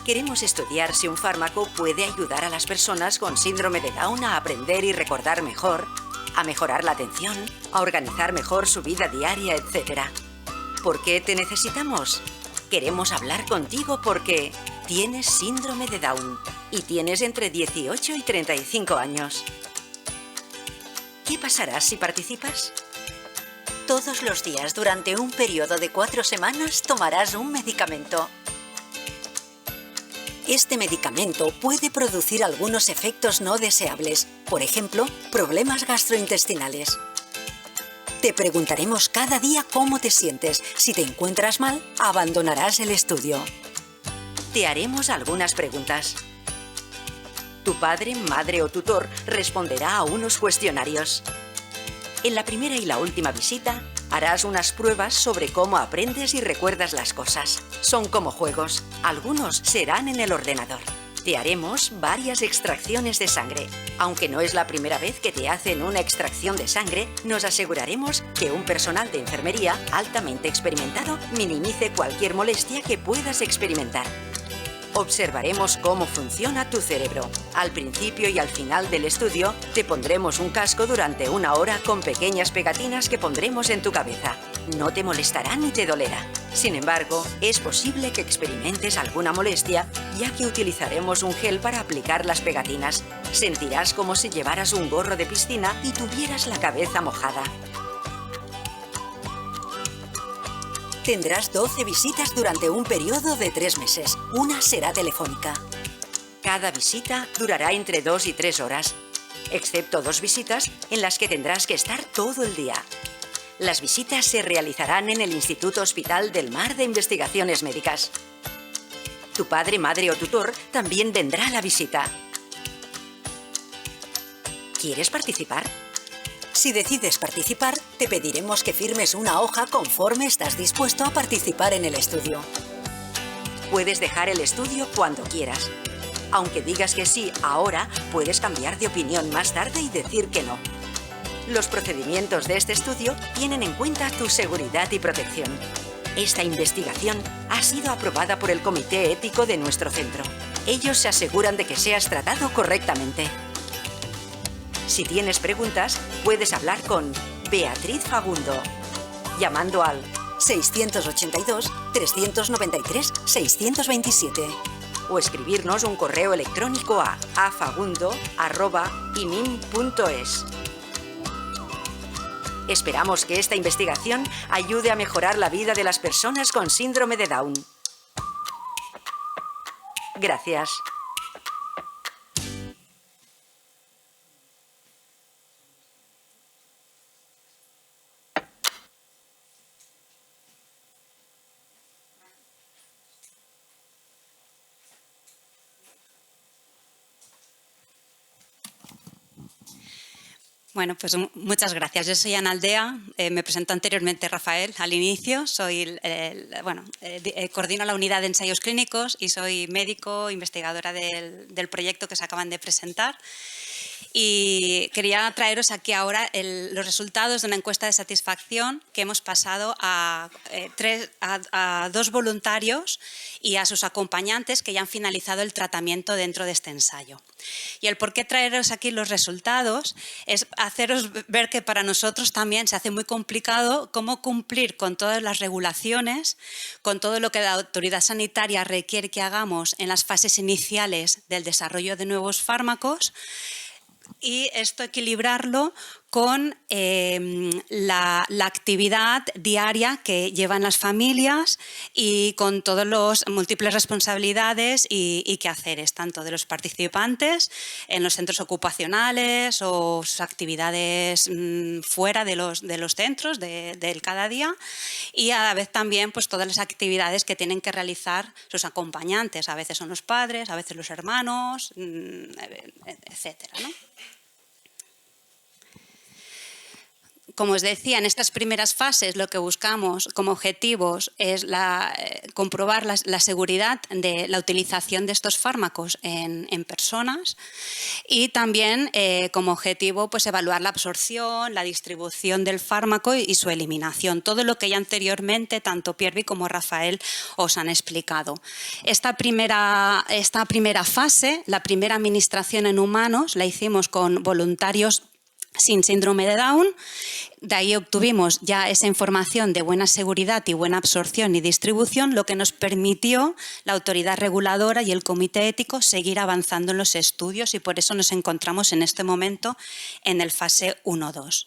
Queremos estudiar si un fármaco puede ayudar a las personas con síndrome de Down a aprender y recordar mejor, a mejorar la atención, a organizar mejor su vida diaria, etc. ¿Por qué te necesitamos? Queremos hablar contigo porque tienes síndrome de Down y tienes entre 18 y 35 años. ¿Qué pasará si participas? Todos los días durante un periodo de 4 semanas tomarás un medicamento. Este medicamento puede producir algunos efectos no deseables, por ejemplo, problemas gastrointestinales. Te preguntaremos cada día cómo te sientes. Si te encuentras mal, abandonarás el estudio. Te haremos algunas preguntas. Tu padre, madre o tutor responderá a unos cuestionarios. En la primera y la última visita, Harás unas pruebas sobre cómo aprendes y recuerdas las cosas. Son como juegos. Algunos serán en el ordenador. Te haremos varias extracciones de sangre. Aunque no es la primera vez que te hacen una extracción de sangre, nos aseguraremos que un personal de enfermería altamente experimentado minimice cualquier molestia que puedas experimentar. Observaremos cómo funciona tu cerebro. Al principio y al final del estudio, te pondremos un casco durante 1 hora con pequeñas pegatinas que pondremos en tu cabeza. No te molestará ni te dolerá. Sin embargo, es posible que experimentes alguna molestia, ya que utilizaremos un gel para aplicar las pegatinas. Sentirás como si llevaras un gorro de piscina y tuvieras la cabeza mojada. Tendrás 12 visitas durante un periodo de 3 meses. Una será telefónica. Cada visita durará entre 2 y 3 horas, excepto 2 visitas en las que tendrás que estar todo el día. Las visitas se realizarán en el Instituto Hospital del Mar de Investigaciones Médicas. Tu padre, madre o tutor también vendrá a la visita. ¿Quieres participar? Si decides participar, te pediremos que firmes una hoja conforme estás dispuesto a participar en el estudio. Puedes dejar el estudio cuando quieras. Aunque digas que sí ahora, puedes cambiar de opinión más tarde y decir que no. Los procedimientos de este estudio tienen en cuenta tu seguridad y protección. Esta investigación ha sido aprobada por el Comité Ético de nuestro centro. Ellos se aseguran de que seas tratado correctamente. Si tienes preguntas, puedes hablar con Beatriz Fagundo, llamando al 682-393-627 o escribirnos un correo electrónico a afagundo@imim.es. Esperamos que esta investigación ayude a mejorar la vida de las personas con síndrome de Down. Gracias. Bueno, pues muchas gracias. Yo soy Ana Aldea, me presentó anteriormente Rafael al inicio, coordino la unidad de ensayos clínicos y soy médico, investigadora del proyecto que se acaban de presentar. Y quería traeros aquí ahora los resultados de una encuesta de satisfacción que hemos pasado a 2 voluntarios y a sus acompañantes que ya han finalizado el tratamiento dentro de este ensayo. Y el por qué traeros aquí los resultados es haceros ver que para nosotros también se hace muy complicado cómo cumplir con todas las regulaciones, con todo lo que la autoridad sanitaria requiere que hagamos en las fases iniciales del desarrollo de nuevos fármacos, y esto equilibrarlo con la actividad diaria que llevan las familias y con todas las múltiples responsabilidades y quehaceres, tanto de los participantes en los centros ocupacionales o sus actividades fuera de los centros del cada día, y a la vez también pues, todas las actividades que tienen que realizar sus acompañantes. A veces son los padres, a veces los hermanos, etcétera, ¿no? Como os decía, en estas primeras fases lo que buscamos como objetivos es comprobar la seguridad de la utilización de estos fármacos en personas, y también como objetivo pues, evaluar la absorción, la distribución del fármaco y su eliminación. Todo lo que ya anteriormente tanto Piervi como Rafael os han explicado. Esta primera fase, la primera administración en humanos, la hicimos con voluntarios sin síndrome de Down. De ahí obtuvimos ya esa información de buena seguridad y buena absorción y distribución, lo que nos permitió la autoridad reguladora y el comité ético seguir avanzando en los estudios, y por eso nos encontramos en este momento en el fase 1-2.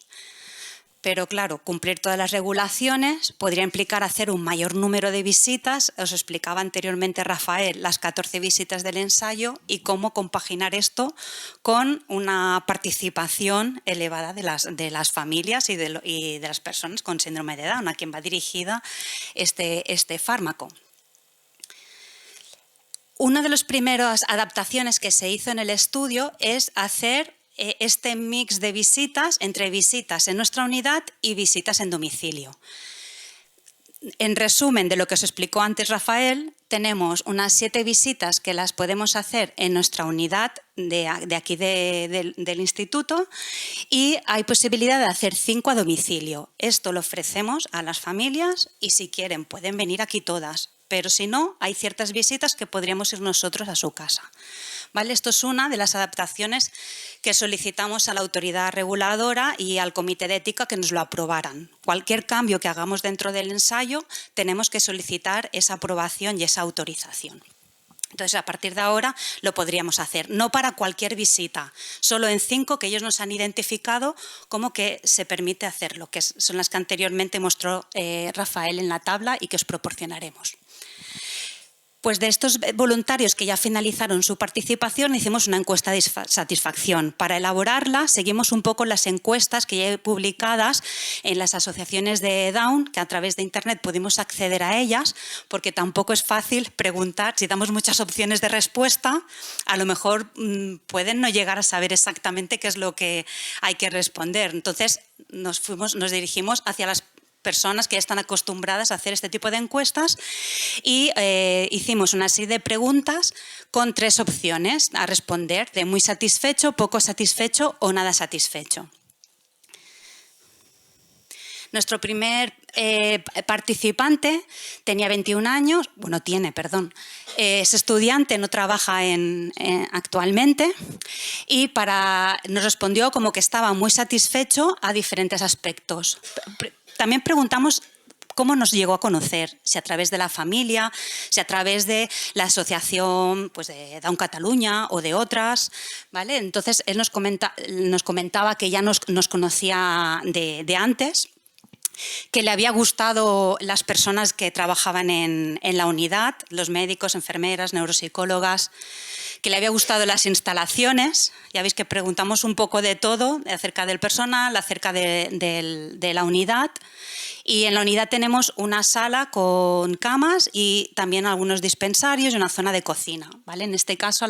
Pero claro, cumplir todas las regulaciones podría implicar hacer un mayor número de visitas. Os explicaba anteriormente Rafael las 14 visitas del ensayo y cómo compaginar esto con una participación elevada de las familias y de las personas con síndrome de Down, a quien va dirigida este fármaco. Una de las primeras adaptaciones que se hizo en el estudio es hacer este mix de visitas entre visitas en nuestra unidad y visitas en domicilio. En resumen de lo que os explicó antes Rafael, tenemos unas 7 visitas que las podemos hacer en nuestra unidad de aquí del instituto y hay posibilidad de hacer 5 a domicilio. Esto lo ofrecemos a las familias y si quieren pueden venir aquí todas, pero si no, hay ciertas visitas que podríamos ir nosotros a su casa. ¿Vale? Esto es una de las adaptaciones que solicitamos a la autoridad reguladora y al comité de ética que nos lo aprobaran. Cualquier cambio que hagamos dentro del ensayo tenemos que solicitar esa aprobación y esa autorización. Entonces, a partir de ahora lo podríamos hacer, no para cualquier visita, solo en 5 que ellos nos han identificado como que se permite hacerlo, que son las que anteriormente mostró Rafael en la tabla y que os proporcionaremos. Pues de estos voluntarios que ya finalizaron su participación hicimos una encuesta de satisfacción. Para elaborarla seguimos un poco las encuestas que ya hay publicadas en las asociaciones de Down, que a través de internet pudimos acceder a ellas, porque tampoco es fácil preguntar, si damos muchas opciones de respuesta, a lo mejor pueden no llegar a saber exactamente qué es lo que hay que responder. Entonces nos dirigimos hacia las personas que ya están acostumbradas a hacer este tipo de encuestas y hicimos una serie de preguntas con 3 opciones a responder, de muy satisfecho, poco satisfecho o nada satisfecho. Nuestro primer participante tenía 21 años, es estudiante, no trabaja actualmente y nos respondió como que estaba muy satisfecho a diferentes aspectos. También preguntamos cómo nos llegó a conocer, si a través de la familia, si a través de la asociación de Down Cataluña o de otras, ¿vale? Entonces él nos comentaba que ya nos conocía de antes, que le había gustado las personas que trabajaban en la unidad, los médicos, enfermeras, neuropsicólogas, que le había gustado las instalaciones. Ya veis que preguntamos un poco de todo, acerca del personal, acerca de la unidad. Y en la unidad tenemos una sala con camas y también algunos dispensarios y una zona de cocina, ¿vale? En este caso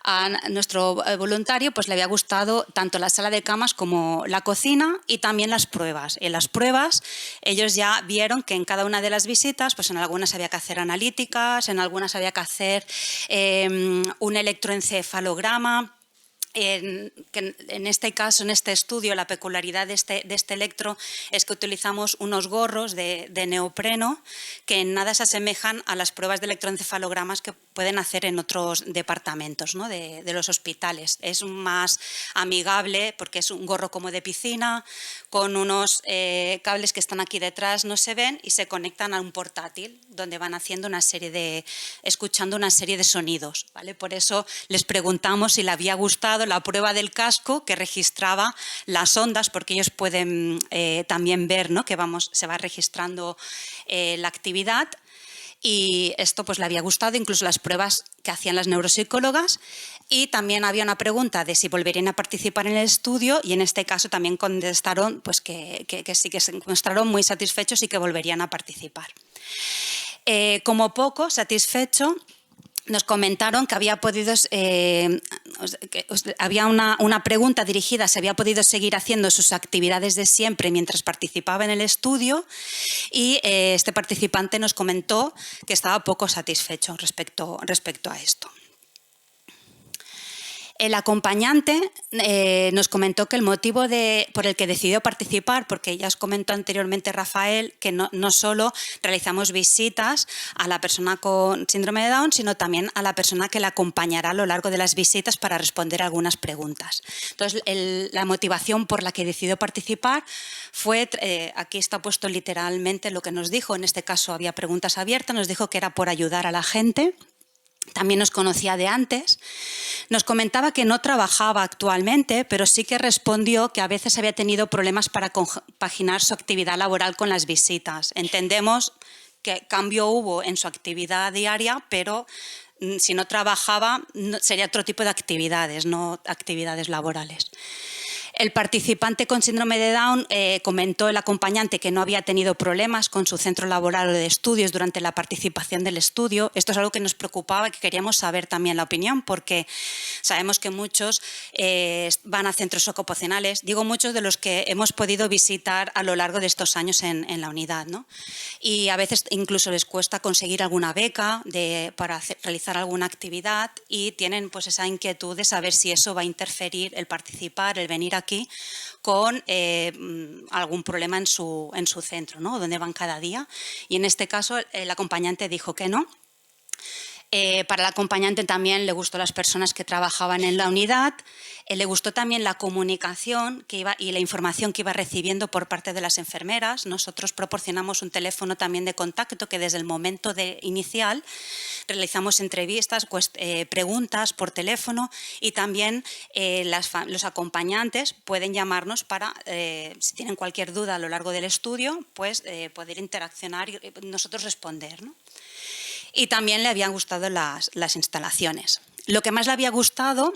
a nuestro voluntario le había gustado tanto la sala de camas como la cocina y también las pruebas. En las pruebas ellos ya vieron que en cada una de las visitas, en algunas había que hacer analíticas, en algunas había que hacer un electroencefalograma. En este caso, en este estudio, la peculiaridad de este electro es que utilizamos unos gorros de neopreno que en nada se asemejan a las pruebas de electroencefalogramas que pueden hacer en otros departamentos, ¿no? de los hospitales. Es más amigable porque es un gorro como de piscina, con unos cables que están aquí detrás, no se ven y se conectan a un portátil donde van haciendo escuchando una serie de sonidos, ¿vale? Por eso les preguntamos si le había gustado la prueba del casco que registraba las ondas, porque ellos pueden también ver, ¿no? que se va registrando la actividad. Y esto le había gustado, incluso las pruebas que hacían las neuropsicólogas. Y también había una pregunta de si volverían a participar en el estudio y en este caso también contestaron que sí, que se mostraron muy satisfechos y que volverían a participar. Como poco satisfecho, nos comentaron que había una pregunta dirigida, si había podido seguir haciendo sus actividades de siempre mientras participaba en el estudio y este participante nos comentó que estaba poco satisfecho respecto a esto. El acompañante nos comentó que el motivo por el que decidió participar, porque ya os comentó anteriormente Rafael, que no solo realizamos visitas a la persona con síndrome de Down, sino también a la persona que la acompañará a lo largo de las visitas para responder algunas preguntas. Entonces, la motivación por la que decidió participar fue, aquí está puesto literalmente lo que nos dijo, en este caso había preguntas abiertas, nos dijo que era por ayudar a la gente. También nos conocía de antes. Nos comentaba que no trabajaba actualmente, pero sí que respondió que a veces había tenido problemas para compaginar su actividad laboral con las visitas. Entendemos que cambio hubo en su actividad diaria, pero si no trabajaba sería otro tipo de actividades, no actividades laborales. El participante con síndrome de Down comentó el acompañante que no había tenido problemas con su centro laboral o de estudios durante la participación del estudio. Esto es algo que nos preocupaba y que queríamos saber también la opinión, porque sabemos que muchos van a centros ocupacionales, digo muchos de los que hemos podido visitar a lo largo de estos años en la unidad, ¿no? Y a veces incluso les cuesta conseguir alguna beca para realizar alguna actividad y tienen pues esa inquietud de saber si eso va a interferir el participar, el venir aquí con algún problema en su centro, ¿no? Donde van cada día. Y en este caso el acompañante dijo que no. Para el acompañante también le gustó las personas que trabajaban en la unidad, le gustó también la comunicación y la información que iba recibiendo por parte de las enfermeras. Nosotros proporcionamos un teléfono también de contacto que desde el momento inicial realizamos entrevistas, preguntas por teléfono y también los acompañantes pueden llamarnos para, si tienen cualquier duda a lo largo del estudio, pues poder interaccionar y nosotros responder, ¿no? Y también le habían gustado las instalaciones. Lo que más le había gustado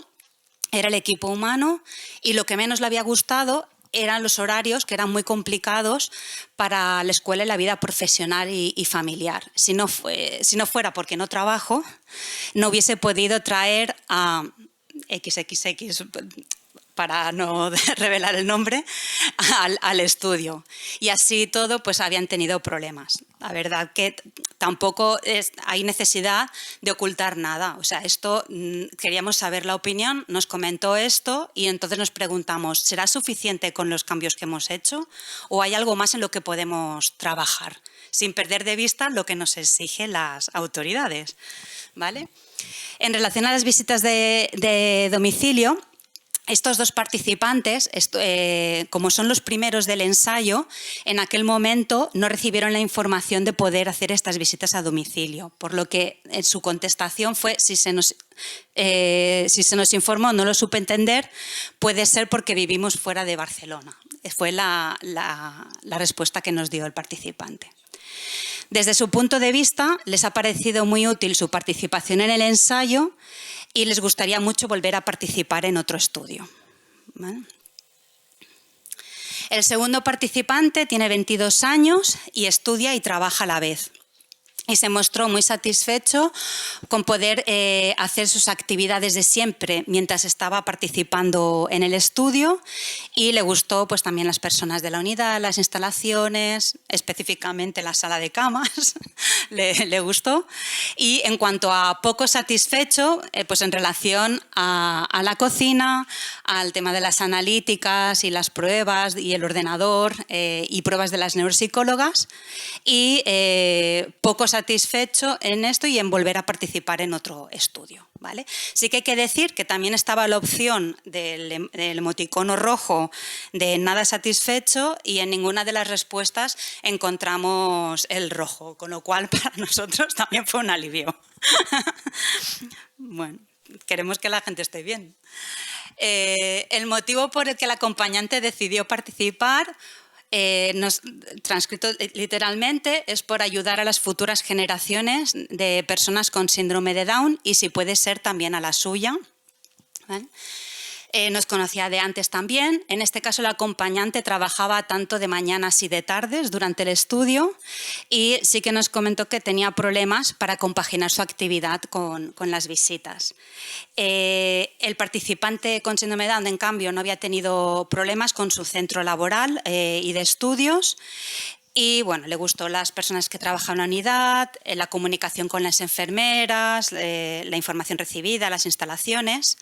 era el equipo humano y lo que menos le había gustado eran los horarios, que eran muy complicados para la escuela y la vida profesional y familiar. Si no fuera porque no trabajo, no hubiese podido traer a XXX, para no revelar el nombre, al estudio. Y así todo, pues habían tenido problemas. La verdad que tampoco hay necesidad de ocultar nada. O sea, esto queríamos saber la opinión, nos comentó esto y entonces nos preguntamos, ¿será suficiente con los cambios que hemos hecho o hay algo más en lo que podemos trabajar? Sin perder de vista lo que nos exigen las autoridades, ¿vale? En relación a las visitas de domicilio, estos dos participantes, como son los primeros del ensayo, en aquel momento no recibieron la información de poder hacer estas visitas a domicilio, por lo que en su contestación fue, si se nos informó, no lo supe entender, puede ser porque vivimos fuera de Barcelona. Fue la respuesta que nos dio el participante. Desde su punto de vista, les ha parecido muy útil su participación en el ensayo y les gustaría mucho volver a participar en otro estudio. ¿Vale? El segundo participante tiene 22 años y estudia y trabaja a la vez. Y se mostró muy satisfecho con poder hacer sus actividades de siempre mientras estaba participando en el estudio y le gustó pues, también las personas de la unidad, las instalaciones, específicamente la sala de camas, le gustó. Y en cuanto a poco satisfecho, pues en relación a la cocina, al tema de las analíticas y las pruebas y el ordenador y pruebas de las neuropsicólogas y poco satisfecho en esto y en volver a participar en otro estudio, ¿vale? Sí que hay que decir que también estaba la opción del emoticono rojo de nada satisfecho y en ninguna de las respuestas encontramos el rojo, con lo cual para nosotros también fue un alivio. Bueno, queremos que la gente esté bien. El motivo por el que el acompañante decidió participar transcrito literalmente, es por ayudar a las futuras generaciones de personas con síndrome de Down y si puede ser también a la suya. ¿Vale? Nos conocía de antes también. En este caso el acompañante trabajaba tanto de mañanas y de tardes durante el estudio y sí que nos comentó que tenía problemas para compaginar su actividad con las visitas. El participante con síndrome de Down, en cambio, no había tenido problemas con su centro laboral y de estudios. Y bueno, le gustó las personas que trabajan en la unidad, la comunicación con las enfermeras, la información recibida, las instalaciones.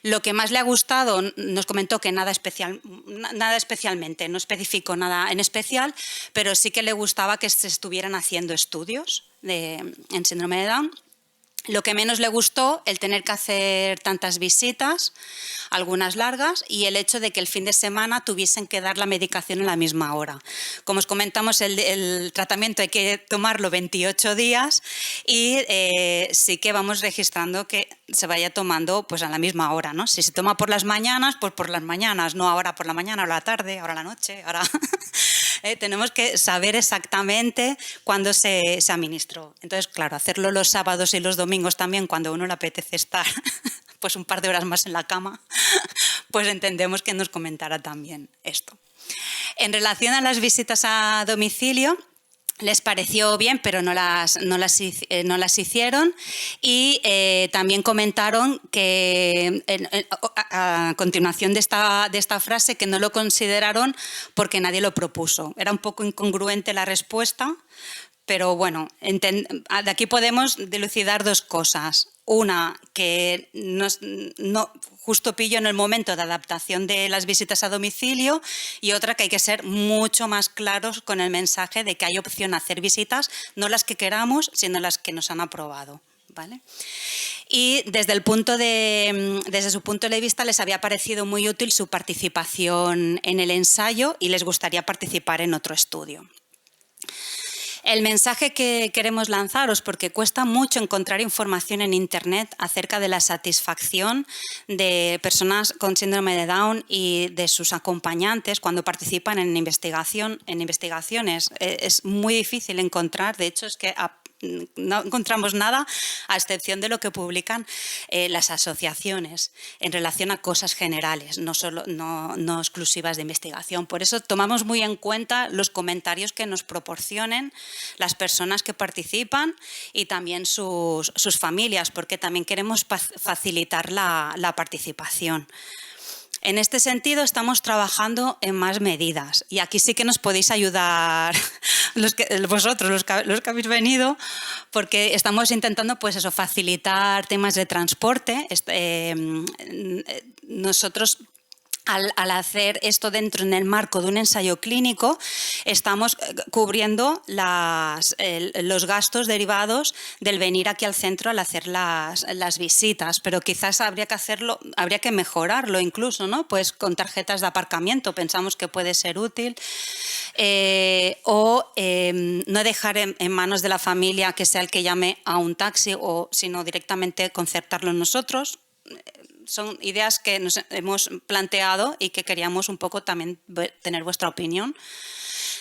Lo que más le ha gustado, nos comentó que nada especialmente, no especificó nada en especial, pero sí que le gustaba que se estuvieran haciendo estudios en síndrome de Down. Lo que menos le gustó, el tener que hacer tantas visitas, algunas largas, y el hecho de que el fin de semana tuviesen que dar la medicación en la misma hora. Como os comentamos, el tratamiento hay que tomarlo 28 días y sí que vamos registrando que se vaya tomando pues, a la misma hora, ¿no? Si se toma por las mañanas, pues por las mañanas, no ahora por la mañana, ahora la tarde, ahora la noche, ahora... tenemos que saber exactamente cuándo se administró. Entonces, claro, hacerlo los sábados y los domingos también, cuando a uno le apetece estar pues un par de horas más en la cama, pues entendemos que nos comentara también esto. En relación a las visitas a domicilio, les pareció bien, pero no las hicieron, y también comentaron que, a continuación de esta frase, que no lo consideraron porque nadie lo propuso. Era un poco incongruente la respuesta, pero bueno, de aquí podemos dilucidar dos cosas. Una, que justo pillo en el momento de adaptación de las visitas a domicilio, y otra, que hay que ser mucho más claros con el mensaje de que hay opción a hacer visitas, no las que queramos, sino las que nos han aprobado, ¿vale? Y desde su punto de vista les había parecido muy útil su participación en el ensayo y les gustaría participar en otro estudio. El mensaje que queremos lanzaros, porque cuesta mucho encontrar información en Internet acerca de la satisfacción de personas con síndrome de Down y de sus acompañantes cuando participan en investigaciones. Es muy difícil encontrar, de hecho es que no encontramos nada a excepción de lo que publican las asociaciones en relación a cosas generales, no exclusivas de investigación. Por eso tomamos muy en cuenta los comentarios que nos proporcionen las personas que participan y también sus familias, porque también queremos facilitar la participación. En este sentido, estamos trabajando en más medidas, y aquí sí que nos podéis ayudar vosotros, los que habéis venido, porque estamos intentando, pues eso, facilitar temas de transporte. Nosotros, al hacer esto dentro en el marco de un ensayo clínico, estamos cubriendo los gastos derivados del venir aquí al centro al hacer las visitas, pero quizás habría que mejorarlo incluso, ¿no? Pues con tarjetas de aparcamiento pensamos que puede ser útil, o no dejar en manos de la familia que sea el que llame a un taxi, sino directamente concertarlo nosotros. Son ideas que nos hemos planteado y que queríamos un poco también tener vuestra opinión.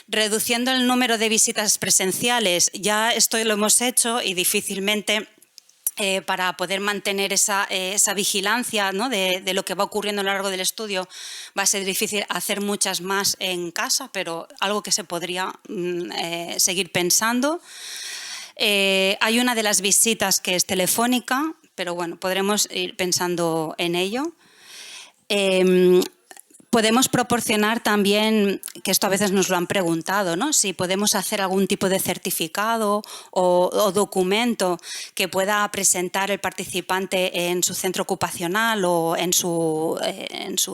Reduciendo el número de visitas presenciales, ya esto lo hemos hecho y difícilmente para poder mantener esa vigilancia, ¿no? de lo que va ocurriendo a lo largo del estudio, va a ser difícil hacer muchas más en casa, pero algo que se podría seguir pensando. Hay una de las visitas que es telefónica, pero bueno, podremos ir pensando en ello. Podemos proporcionar también, que esto a veces nos lo han preguntado, ¿no? Si podemos hacer algún tipo de certificado o documento que pueda presentar el participante en su centro ocupacional o en su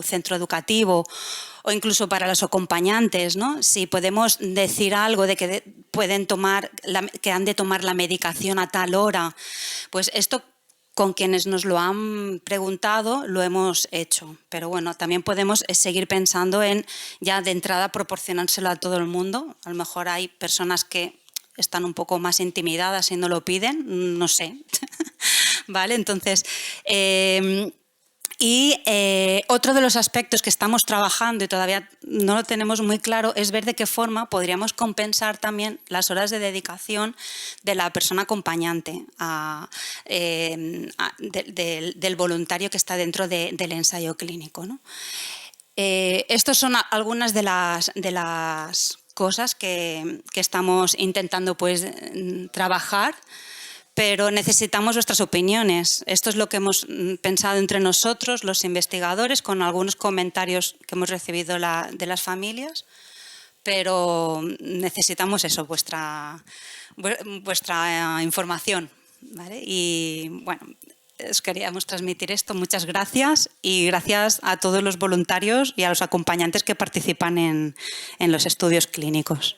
centro educativo, o incluso para los acompañantes, ¿no? Si podemos decir algo de que que han de tomar la medicación a tal hora, pues esto, con quienes nos lo han preguntado, lo hemos hecho. Pero bueno, también podemos seguir pensando en, ya de entrada, proporcionárselo a todo el mundo. A lo mejor hay personas que están un poco más intimidadas y no lo piden, no sé. ¿Vale? Entonces, otro de los aspectos que estamos trabajando y todavía no lo tenemos muy claro es ver de qué forma podríamos compensar también las horas de dedicación de la persona acompañante, del voluntario que está dentro del ensayo clínico, ¿no? Estas son algunas de las cosas que estamos intentando, pues, trabajar. Pero necesitamos vuestras opiniones. Esto es lo que hemos pensado entre nosotros, los investigadores, con algunos comentarios que hemos recibido de las familias, pero necesitamos eso, vuestra información, ¿vale? Y bueno, os queríamos transmitir esto. Muchas gracias, y gracias a todos los voluntarios y a los acompañantes que participan en los estudios clínicos.